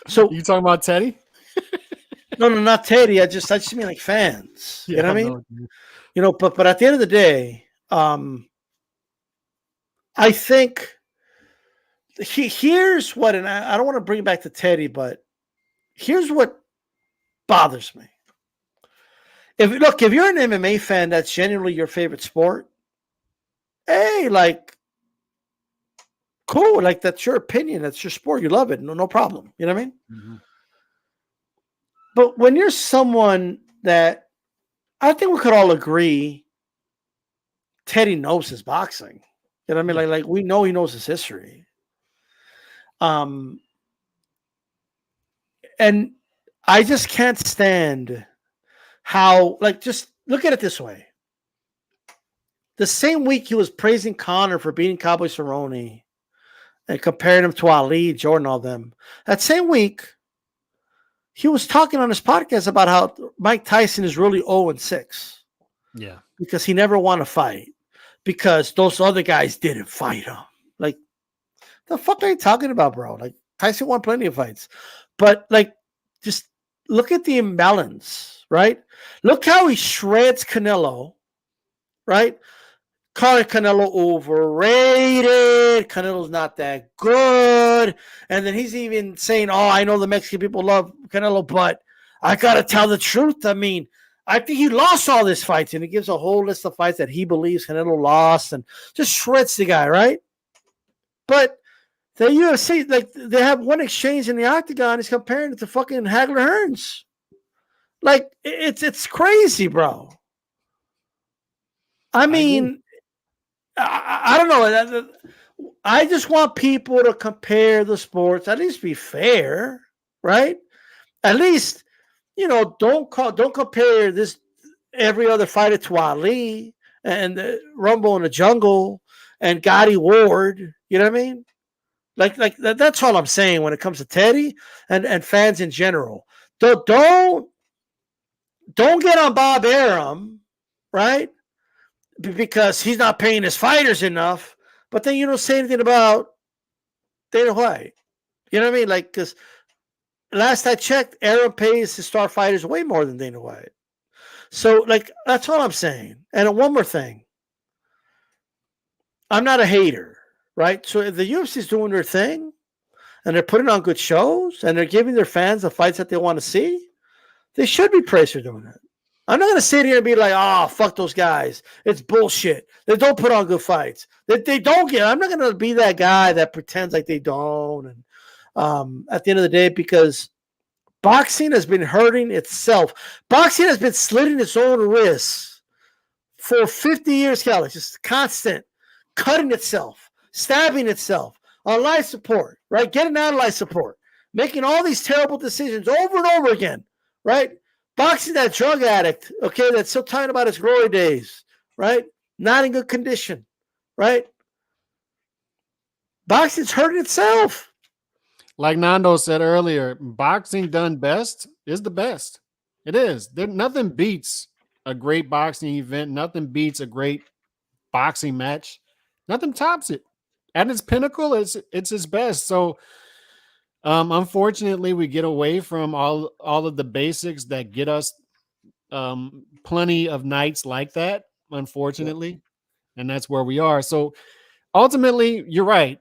So you talking about Teddy? no, not Teddy. I just mean like fans. Yeah, You know what I mean? know. You know, but at the end of the day, I think here's what, and I don't want to bring it back to Teddy, but here's what bothers me. If you're an MMA fan, that's genuinely your favorite sport. Hey, like, cool. Like that's your opinion. That's your sport. You love it. No problem. You know what I mean? Mm-hmm. But when you're someone that I think we could all agree, Teddy knows his boxing. You know what I mean? Like we know he knows his history. And I just can't stand how, like, just look at it this way. The same week he was praising Conor for beating Cowboy Cerrone and comparing him to Ali, Jordan, all them. That same week, he was talking on his podcast about how Mike Tyson is really 0-6. Yeah. Because he never won a fight. Because those other guys didn't fight him. Like, the fuck are you talking about, bro? Like, Tyson won plenty of fights. But, like, just look at the imbalance, right? Look how he shreds Canelo, right? Calling Canelo overrated. Canelo's not that good. And then he's even saying, oh, I know the Mexican people love Canelo, but I got to tell the truth. I mean, I think he lost all these fights. And he gives a whole list of fights that he believes Canelo lost and just shreds the guy, right? But the UFC, like, they have one exchange in the octagon. He's comparing it to fucking Hagler Hearns. Like, it's crazy, bro. I mean, I don't know. I just want people to compare the sports, at least be fair, right? At least, don't compare this every other fighter to Ali and Rumble in the Jungle and Gotti Ward. You know what I mean? Like that's all I'm saying when it comes to Teddy and fans in general. Don't get on Bob Arum, right? Because he's not paying his fighters enough, but then you don't say anything about Dana White. You know what I mean? Like, because last I checked, Arum pays his star fighters way more than Dana White. So, like, that's all I'm saying. And one more thing. I'm not a hater, right? So if the UFC is doing their thing and they're putting on good shows and they're giving their fans the fights that they want to see, they should be praised for doing it. I'm not going to sit here and be like, oh, fuck those guys. It's bullshit. They don't put on good fights. They don't get. I'm not going to be that guy that pretends like they don't. And at the end of the day, because boxing has been hurting itself. Boxing has been slitting its own wrists for 50 years, Kelly. Just constant cutting itself, stabbing itself on life support, right? Getting out of life support, making all these terrible decisions over and over again, right? Boxing, that drug addict, okay, that's still talking about his glory days, right? Not in good condition, right? Boxing's hurting itself. Like Nando said earlier, boxing done best is the best. It is. Nothing beats a great boxing event. Nothing beats a great boxing match. Nothing tops it. At its pinnacle, it's its best. So, unfortunately, we get away from all of the basics that get us plenty of nights like that, unfortunately. And that's where we are. So ultimately, you're right.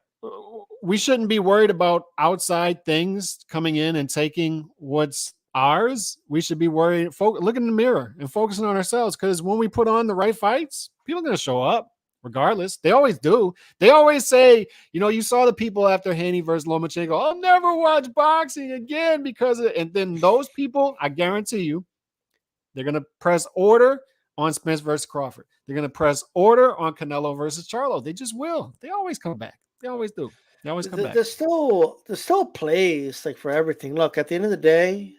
We shouldn't be worried about outside things coming in and taking what's ours. We should be worried, looking in the mirror and focusing on ourselves, because when we put on the right fights, people are going to show up regardless. They always do. They always say, you saw the people after Haney versus Lomachenko, I'll never watch boxing again because of, and then those people, I guarantee you, they're going to press order on Spence versus Crawford. They're going to press order on Canelo versus Charlo. They just will. They always come back. They always do. They always come back. There's still plays like for everything. Look, at the end of the day,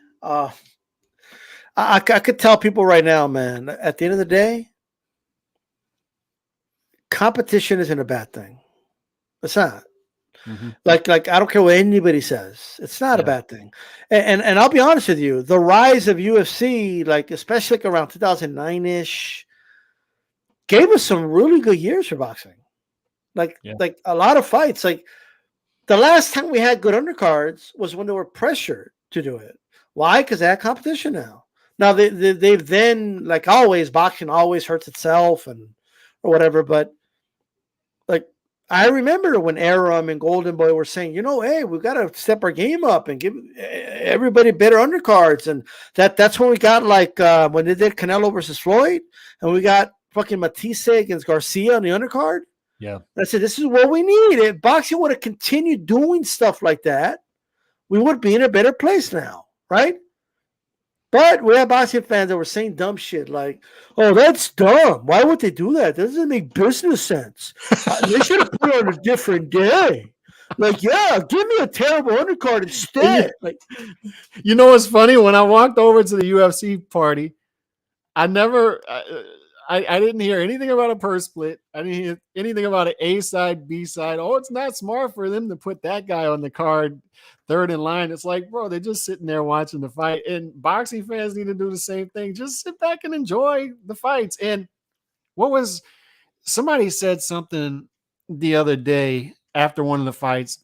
I could tell people right now, man, at the end of the day, competition isn't a bad thing. It's not. Mm-hmm. Like I don't care what anybody says. It's not a Yeah. bad thing. And I'll be honest with you, the rise of UFC, like especially like around 2009-ish, gave us some really good years for boxing. Like a lot of fights. Like the last time we had good undercards was when they were pressured to do it. Why? Because they had competition now. Now they've then, like always, boxing always hurts itself and or whatever. But like I remember when Aram and Golden Boy were saying, hey, we've got to step our game up and give everybody better undercards. And that's when we got like when they did Canelo versus Floyd, and we got fucking Matisse against Garcia on the undercard. Yeah. And I said, this is what we need. If boxing would have continued doing stuff like that, we would be in a better place now, right? But we have boxing fans that were saying dumb shit like, oh, that's dumb. Why would they do that? That doesn't make business sense. They should have put it on a different day. Like, yeah, give me a terrible undercard instead. Like, what's funny? When I walked over to the UFC party, I didn't hear anything about a purse split. I didn't hear anything about an A side, B side. Oh, it's not smart for them to put that guy on the card third in line. It's like, bro, they're just sitting there watching the fight. And boxing fans need to do the same thing. Just sit back and enjoy the fights. And somebody said something the other day after one of the fights.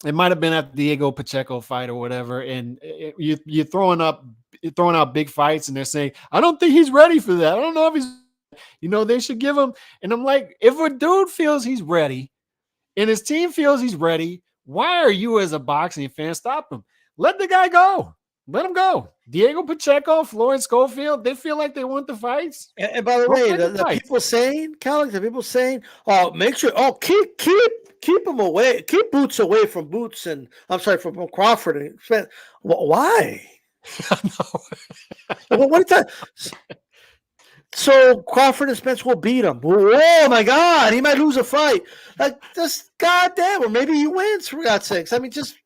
It might have been at the Diego Pacheco fight or whatever. And you're throwing out big fights, and they're saying, I don't think he's ready for that. I don't know if he's, they should give him. And I'm like, if a dude feels he's ready and his team feels he's ready, why are you as a boxing fan stop him? Let the guy go. Let him go. Diego Pacheco, Floyd Schofield, they feel like they want the fights. And by the way, the people saying, Calix, the people saying, oh, make sure, keep them away, keep Boots away from Boots and I'm sorry, from Crawford. And why? What are you talking? So Crawford and Spence will beat him. Oh my God, he might lose a fight. Like, just goddamn, or maybe he wins, for God's sakes. I mean, just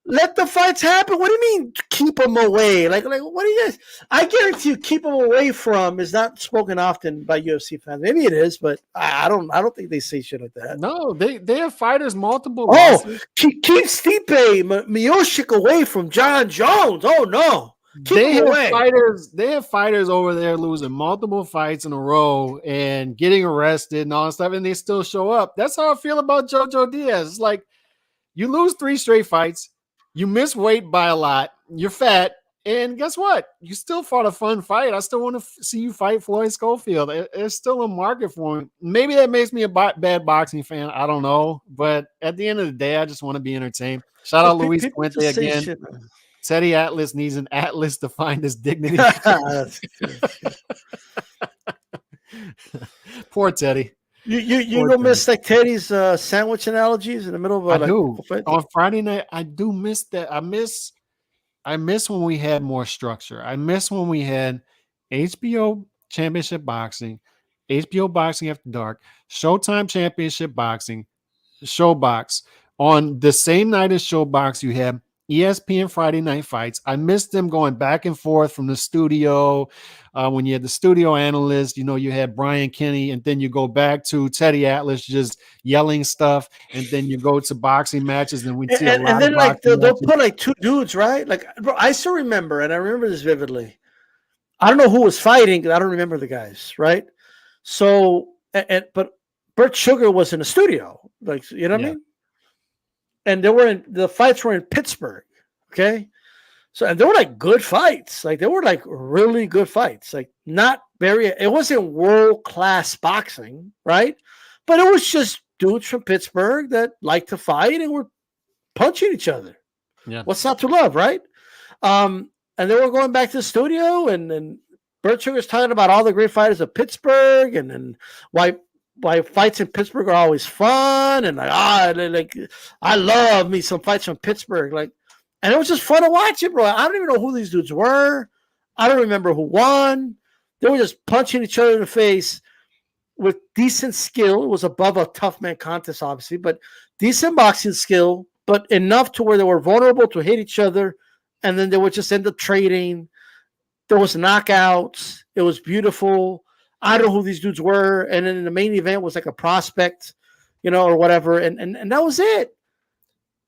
let the fights happen. What do you mean keep them away? Like what do you guys? I guarantee you, keep them away from is not spoken often by UFC fans. Maybe it is, but I don't think they say shit like that. No, they have fighters multiple. Keep Stipe Miocic away from John Jones. Oh no. They have fighters over there losing multiple fights in a row and getting arrested and all that stuff, and they still show up. That's how I feel about Jojo Diaz. It's like you lose 3 straight fights, you miss weight by a lot, you're fat, and guess what? You still fought a fun fight. I still want to see you fight Floyd Schofield. There's still a market for him. Maybe that makes me a bad boxing fan. I don't know, but at the end of the day, I just want to be entertained. Shout out Luis Puente again. Shit, Teddy Atlas needs an atlas to find his dignity. Poor Teddy. You don't miss like Teddy's sandwich analogies in the middle of I do. On Friday night, I do miss that. I miss when we had more structure. I miss when we had HBO Championship Boxing, HBO Boxing After Dark, Showtime Championship Boxing, Showbox. On the same night as Showbox, you have ESPN Friday Night Fights. I miss them going back and forth from the studio. When you had the studio analyst, you had Brian Kenny, and then you go back to Teddy Atlas just yelling stuff, and then you go to boxing matches, and we see a lot and then of like they'll matches. put like 2 dudes, right? Like, bro, I still remember, and I remember this vividly. I don't know who was fighting because I don't remember the guys, right? So, but Bert Sugar was in the studio, like, you know what I mean? And the fights were in Pittsburgh. Okay. So, and they were like good fights. Like, they were like really good fights. Like, it wasn't world-class boxing, right? But it was just dudes from Pittsburgh that liked to fight and were punching each other. Yeah. What's not to love, right? And they were going back to the studio, and Bert Sugar's talking about all the great fighters of Pittsburgh and why fights in Pittsburgh are always fun, and I love me some fights from Pittsburgh, and it was just fun to watch it, bro. I don't even know who these dudes were. I don't remember who won. They were just punching each other in the face with decent skill. It was above a tough man contest, obviously, but decent boxing skill, but enough to where they were vulnerable to hit each other, and then they would just end up trading. There was knockouts. It was beautiful. I don't know who these dudes were. And then the main event was like a prospect, or whatever. And that was it.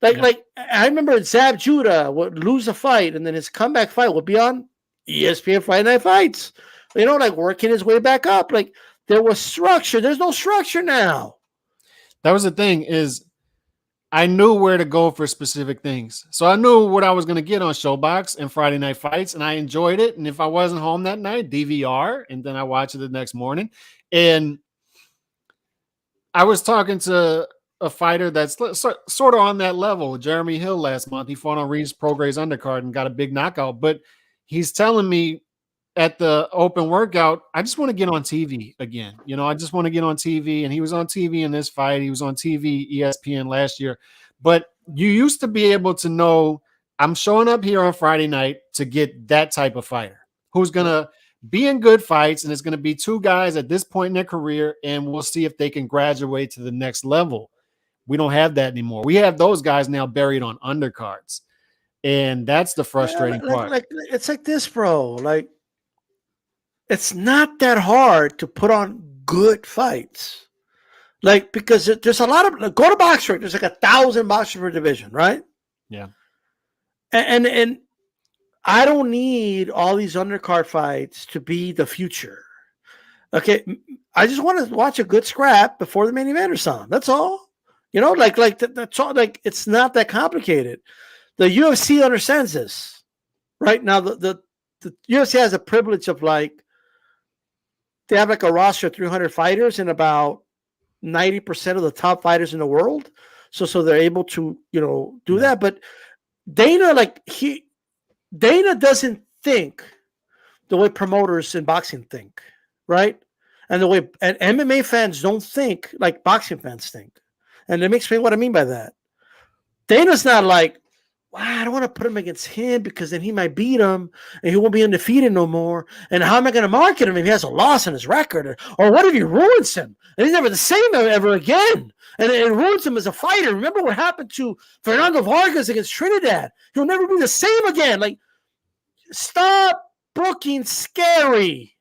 Like I remember Zab Judah would lose a fight, and then his comeback fight would be on ESPN Friday Night Fights. Like working his way back up. Like there was structure. There's no structure now. That was the thing is I knew where to go for specific things. So I knew what I was going to get on Showbox and Friday Night Fights, and I enjoyed it. And if I wasn't home that night, DVR, and then I watch it the next morning. And I was talking to a fighter that's sort of on that level, Jeremy Hill, last month. He fought on Regis Prograis undercard and got a big knockout. But he's telling me at the open workout, I just want to get on TV again. I just want to get on TV. And he was on TV in this fight. He was on TV, ESPN last year. But you used to be able to know I'm showing up here on Friday night to get that type of fighter who's going to be in good fights. And it's going to be two guys at this point in their career. And we'll see if they can graduate to the next level. We don't have that anymore. We have those guys now buried on undercards. And that's the frustrating part. It's like this, bro. Like, it's not that hard to put on good fights. Like, because there's a lot of, go to BoxRec, there's like 1,000 boxers per division, right? Yeah. And I don't need all these undercard fights to be the future. Okay. I just want to watch a good scrap before the main event or something. That's all. That's all. Like, it's not that complicated. The UFC understands this, right? Now, the UFC has a privilege of they have like a roster of 300 fighters and about 90% of the top fighters in the world. So they're able to, do that. But Dana, Dana doesn't think the way promoters in boxing think, right? And the way and MMA fans don't think like boxing fans think. And let me explain what I mean by that. Dana's not like, I don't want to put him against him because then he might beat him and he won't be undefeated no more. And how am I going to market him if he has a loss on his record? Or what if he ruins him and he's never the same ever again? And it ruins him as a fighter. Remember what happened to Fernando Vargas against Trinidad? He'll never be the same again. Like, stop booking scary.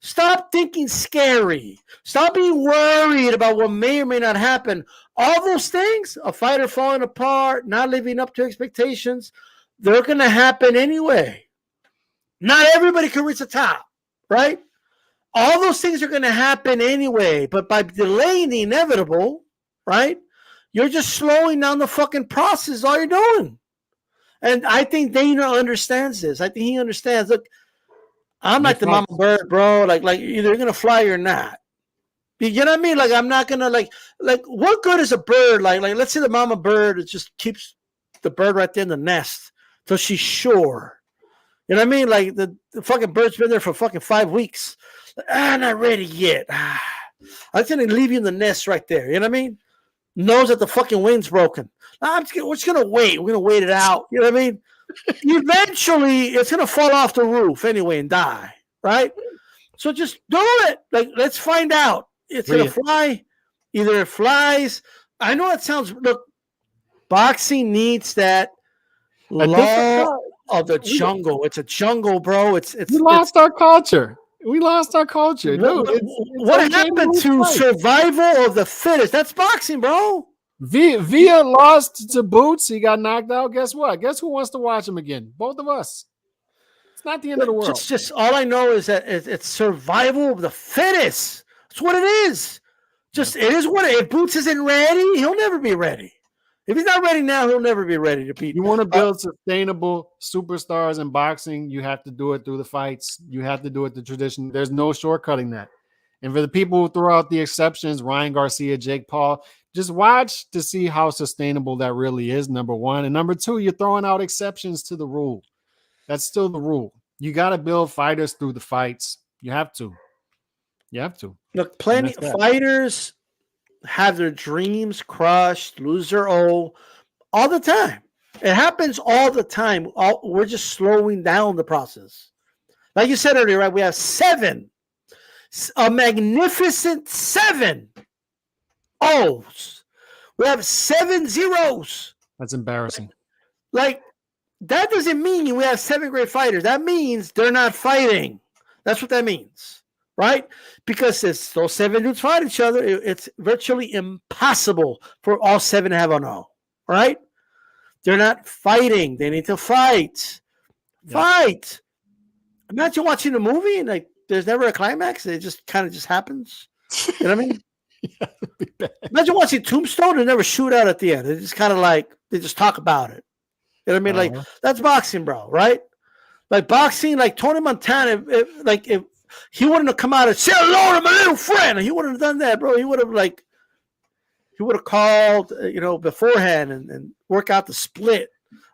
Stop thinking scary. Stop being worried about what may or may not happen. All those things, a fighter falling apart, not living up to expectations, they're going to happen anyway. Not everybody can reach the top, right? All those things are going to happen anyway. But by delaying the inevitable, right, you're just slowing down the fucking process, all you're doing. And I think Dana understands this. I think he understands. Look, I'm like the mama bird, bro. Like either you're going to fly or not. You know what I mean? Like, I'm not going to like what good is a bird? Like, let's say the mama bird, it just keeps the bird right there in the nest till she's sure. You know what I mean? Like the fucking bird's been there for fucking 5 weeks. Not ready yet. I'm going to leave you in the nest right there. You know what I mean? Knows that the fucking wing's broken. We're just going to wait. We're going to wait it out. You know what I mean? Eventually, it's going to fall off the roof anyway and die, right? So just do it. Like, let's find out. It's going to fly. Either it flies. I know it sounds, look, boxing needs that law of the jungle. It's a jungle, bro. We lost our culture. We lost our culture. Dude, what happened to survival of the fittest? That's boxing, bro. Villa lost to Boots. He got knocked out. Guess what? Guess who wants to watch him again? Both of us. It's not the end of the world. It's just all I know is that it's survival of the fittest. That's what it is. Just it is what if Boots isn't ready, he'll never be ready. If he's not ready now, he'll never be ready to beat. You want to build sustainable superstars in boxing, you have to do it through the fights. You have to do it the tradition. There's no shortcutting that. And for the people who throw out the exceptions, Ryan Garcia, Jake Paul, just watch to see how sustainable that really is, number one. And number two, you're throwing out exceptions to the rule. That's still the rule. You got to build fighters through the fights. You have to. You have to. Look, plenty of fighters have their dreams crushed, lose their all the time. It happens all the time. We're just slowing down the process. Like you said earlier, right? We have a magnificent 7 O's. We have 7 zeros. That's embarrassing. Like that doesn't mean we have 7 great fighters. That means they're not fighting. That's what that means, right? Because if those 7 dudes fight each other, it's virtually impossible for all 7 to have a no, right? They're not fighting. They need to fight. Yeah. Fight. Imagine watching a movie and like there's never a climax. It just kind of just happens. You know what I mean? Yeah, imagine watching Tombstone and never shoot out at the end. It's just kind of like they just talk about it. You know what I mean? Like that's boxing, bro, right? Like boxing, like Tony Montana, if he wouldn't have come out and said hello to my little friend, he wouldn't have done that, bro. He would have called, beforehand and work out the split.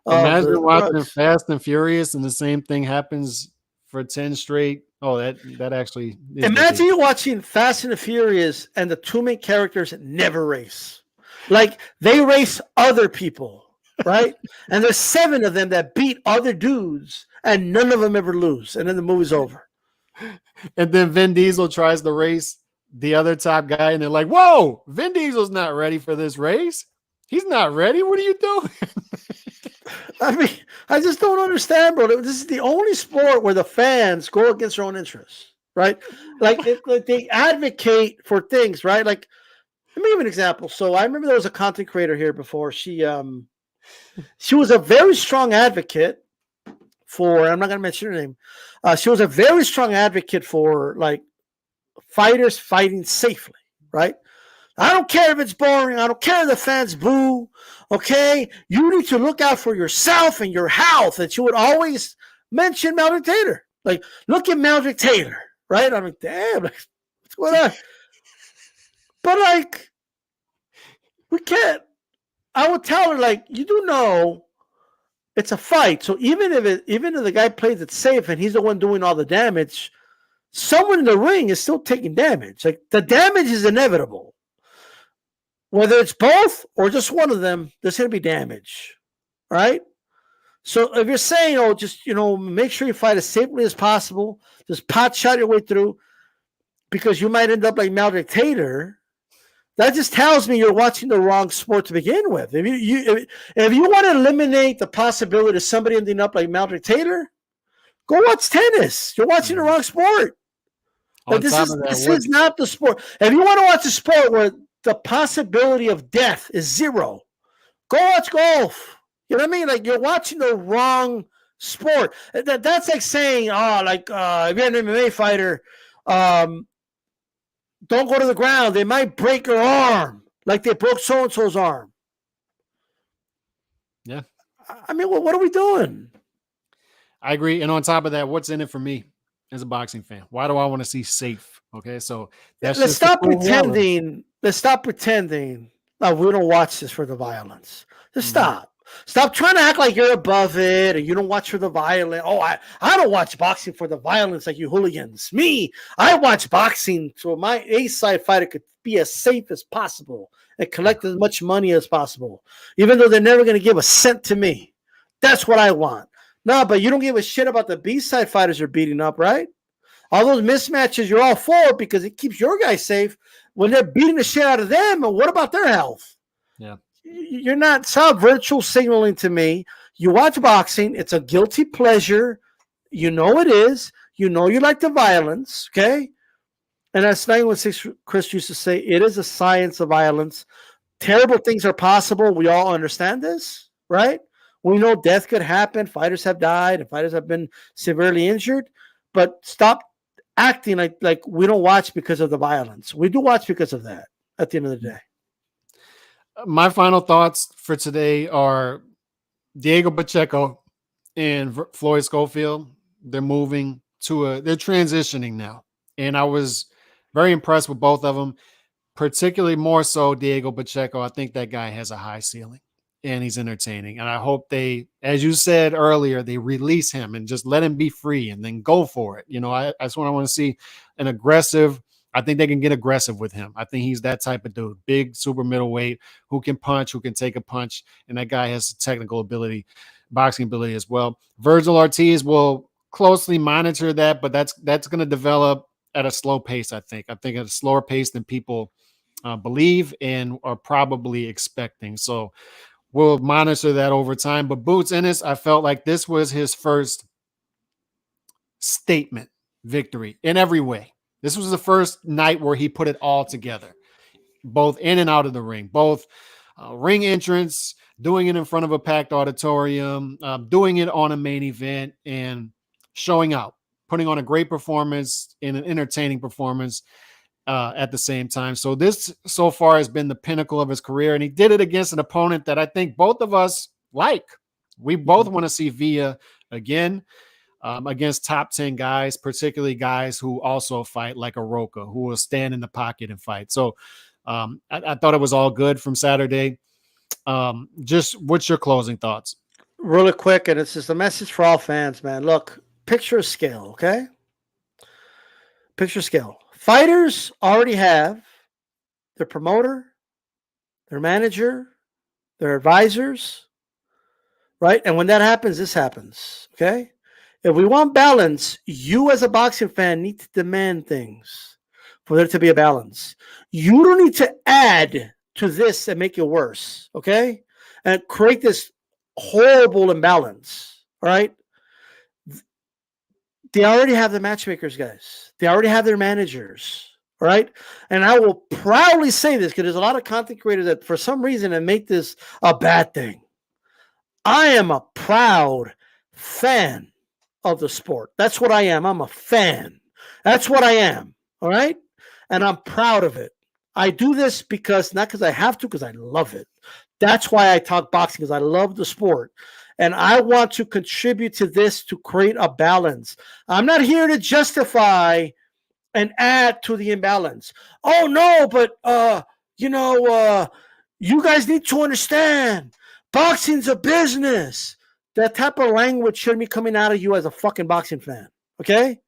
Imagine watching Fast and Furious and the same thing happens for 10 straight. Oh, that actually is imagine you watching Fast and the Furious and the 2 main characters never race. Like they race other people, right? And there's 7 of them that beat other dudes and none of them ever lose. And then the movie's over. And then Vin Diesel tries to race the other top guy and they're like, whoa, Vin Diesel's not ready for this race. He's not ready. What are you doing? I mean, I just don't understand, bro. This is the only sport where the fans go against their own interests, right? Like they advocate for things, right? Like, let me give an example. So I remember there was a content creator here before. She was a very strong advocate for, I'm not going to mention her name. She was a very strong advocate for like fighters fighting safely, right? I don't care if it's boring. I don't care if the fans boo. Okay, you need to look out for yourself and your health. And she would always mention Maverick Taylor. Like, look at Maverick Taylor, right? I'm like, damn, like, what's going on? But like, we can't. I would tell her, like, you do know it's a fight. So even if the guy plays it safe and he's the one doing all the damage, someone in the ring is still taking damage. Like the damage is inevitable. Whether it's both or just one of them, there's going to be damage, right? So if you're saying, just, make sure you fight as safely as possible, just pot shot your way through, because you might end up like Maverick Taylor, that just tells me you're watching the wrong sport to begin with. If you want to eliminate the possibility of somebody ending up like Maverick Taylor, go watch tennis. You're watching the wrong sport. Like this is not the sport. If you want to watch a sport where the possibility of death is 0, go watch golf. You know what I mean? Like you're watching the wrong sport. That's like saying, if you're an MMA fighter, don't go to the ground. They might break your arm, like they broke so-and-so's arm. Yeah. I mean, what are we doing? I agree. And on top of that, what's in it for me as a boxing fan? Why do I want to see safe? Okay, so let's stop pretending. Let's stop pretending. No, we don't watch this for the violence. Just stop. Stop trying to act like you're above it and you don't watch for the violence. Oh, I don't watch boxing for the violence like you hooligans. Me, I watch boxing so my A-side fighter could be as safe as possible and collect as much money as possible, even though they're never going to give a cent to me. That's what I want. No, but you don't give a shit about the B-side fighters you're beating up, right? All those mismatches you're all for because it keeps your guys safe when they're beating the shit out of them. And what about their health? Yeah. You're not virtual signaling to me. You watch boxing. It's a guilty pleasure. You know it is. You know you like the violence, okay? And as 916 Chris used to say, it is a science of violence. Terrible things are possible. We all understand this, right? We know death could happen. Fighters have died and fighters have been severely injured. But stop acting like we don't watch because of the violence. We do watch because of that at the end of the day. My final thoughts for today are Diego Pacheco and Floyd Schofield. They're moving they're transitioning now. And I was very impressed with both of them, particularly more so Diego Pacheco. I think that guy has a high ceiling and he's entertaining. And I hope they, as you said earlier, they release him and just let him be free and then go for it. That's what I want to see, an aggressive. I think they can get aggressive with him. I think he's that type of dude, big super middleweight who can punch, who can take a punch. And that guy has technical ability, boxing ability as well. Vergil Ortiz will closely monitor that, but that's going to develop at a slow pace. I think at a slower pace than people believe and are probably expecting. So we'll monitor that over time. But Boots Ennis, I felt like this was his first statement victory in every way. This was the first night where he put it all together, both in and out of the ring, both ring entrance, doing it in front of a packed auditorium, doing it on a main event, and showing out, putting on a great performance and an entertaining performance at the same time. So this so far has been the pinnacle of his career, and he did it against an opponent that I think both of us like. We both want to see Villa again. Against top 10 guys, particularly guys who also fight like a Roca, who will stand in the pocket and fight. So I thought it was all good from Saturday. Just what's your closing thoughts? Really quick, and it's just a message for all fans, man. Look, picture scale, okay? Picture scale. Fighters already have their promoter, their manager, their advisors, right? And when that happens, this happens, okay? If we want balance, you as a boxing fan need to demand things for there to be a balance. You don't need to add to this and make it worse, okay? And create this horrible imbalance, all right? They already have the matchmakers, guys. They already have their managers, all right? And I will proudly say this because there's a lot of content creators that for some reason have made this a bad thing. I am a proud fan of the sport. That's what I am. I'm a fan. That's what I am. All right. And I'm proud of it. I do this because not because I have to, because I love it. That's why I talk boxing, because I love the sport. And I want to contribute to this to create a balance. I'm not here to justify and add to the imbalance. Oh no, but you guys need to understand boxing's a business. That type of language shouldn't be coming out of you as a fucking boxing fan, okay?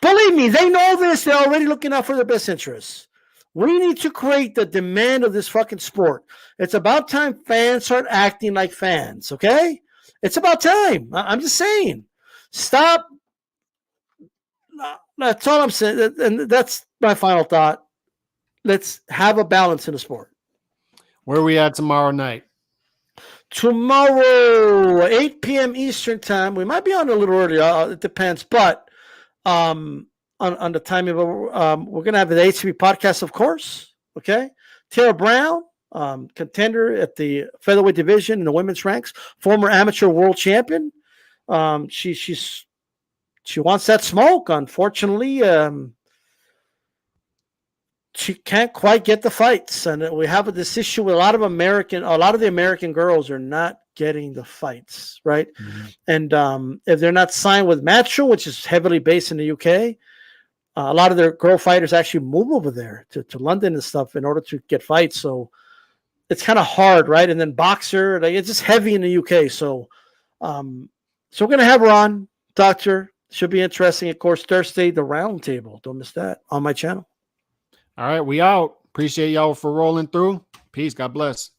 Believe me, they know this. They're already looking out for their best interests. We need to create the demand of this fucking sport. It's about time fans start acting like fans, okay? It's about time. I'm just saying. Stop. That's all I'm saying. And that's my final thought. Let's have a balance in the sport. Where are we at tomorrow night? Tomorrow, 8 p.m. Eastern time. We might be on a little early. It depends. But on the timing, we're going to have the HCB podcast, of course. Okay. Tara Brown, contender at the featherweight division in the women's ranks, former amateur world champion. She wants that smoke. Unfortunately, she can't quite get the fights, and we have this issue with a lot of the American girls are not getting the fights, right? Mm-hmm. And if they're not signed with Matchroom, which is heavily based in the UK, a lot of their girl fighters actually move over there to London and stuff in order to get fights. So it's kind of hard, right? And then Boxer, it's just heavy in the UK. So we're gonna have her on, Doctor. Should be interesting. Of course, Thursday, the round table. Don't miss that on my channel. All right, we out. Appreciate y'all for rolling through. Peace. God bless.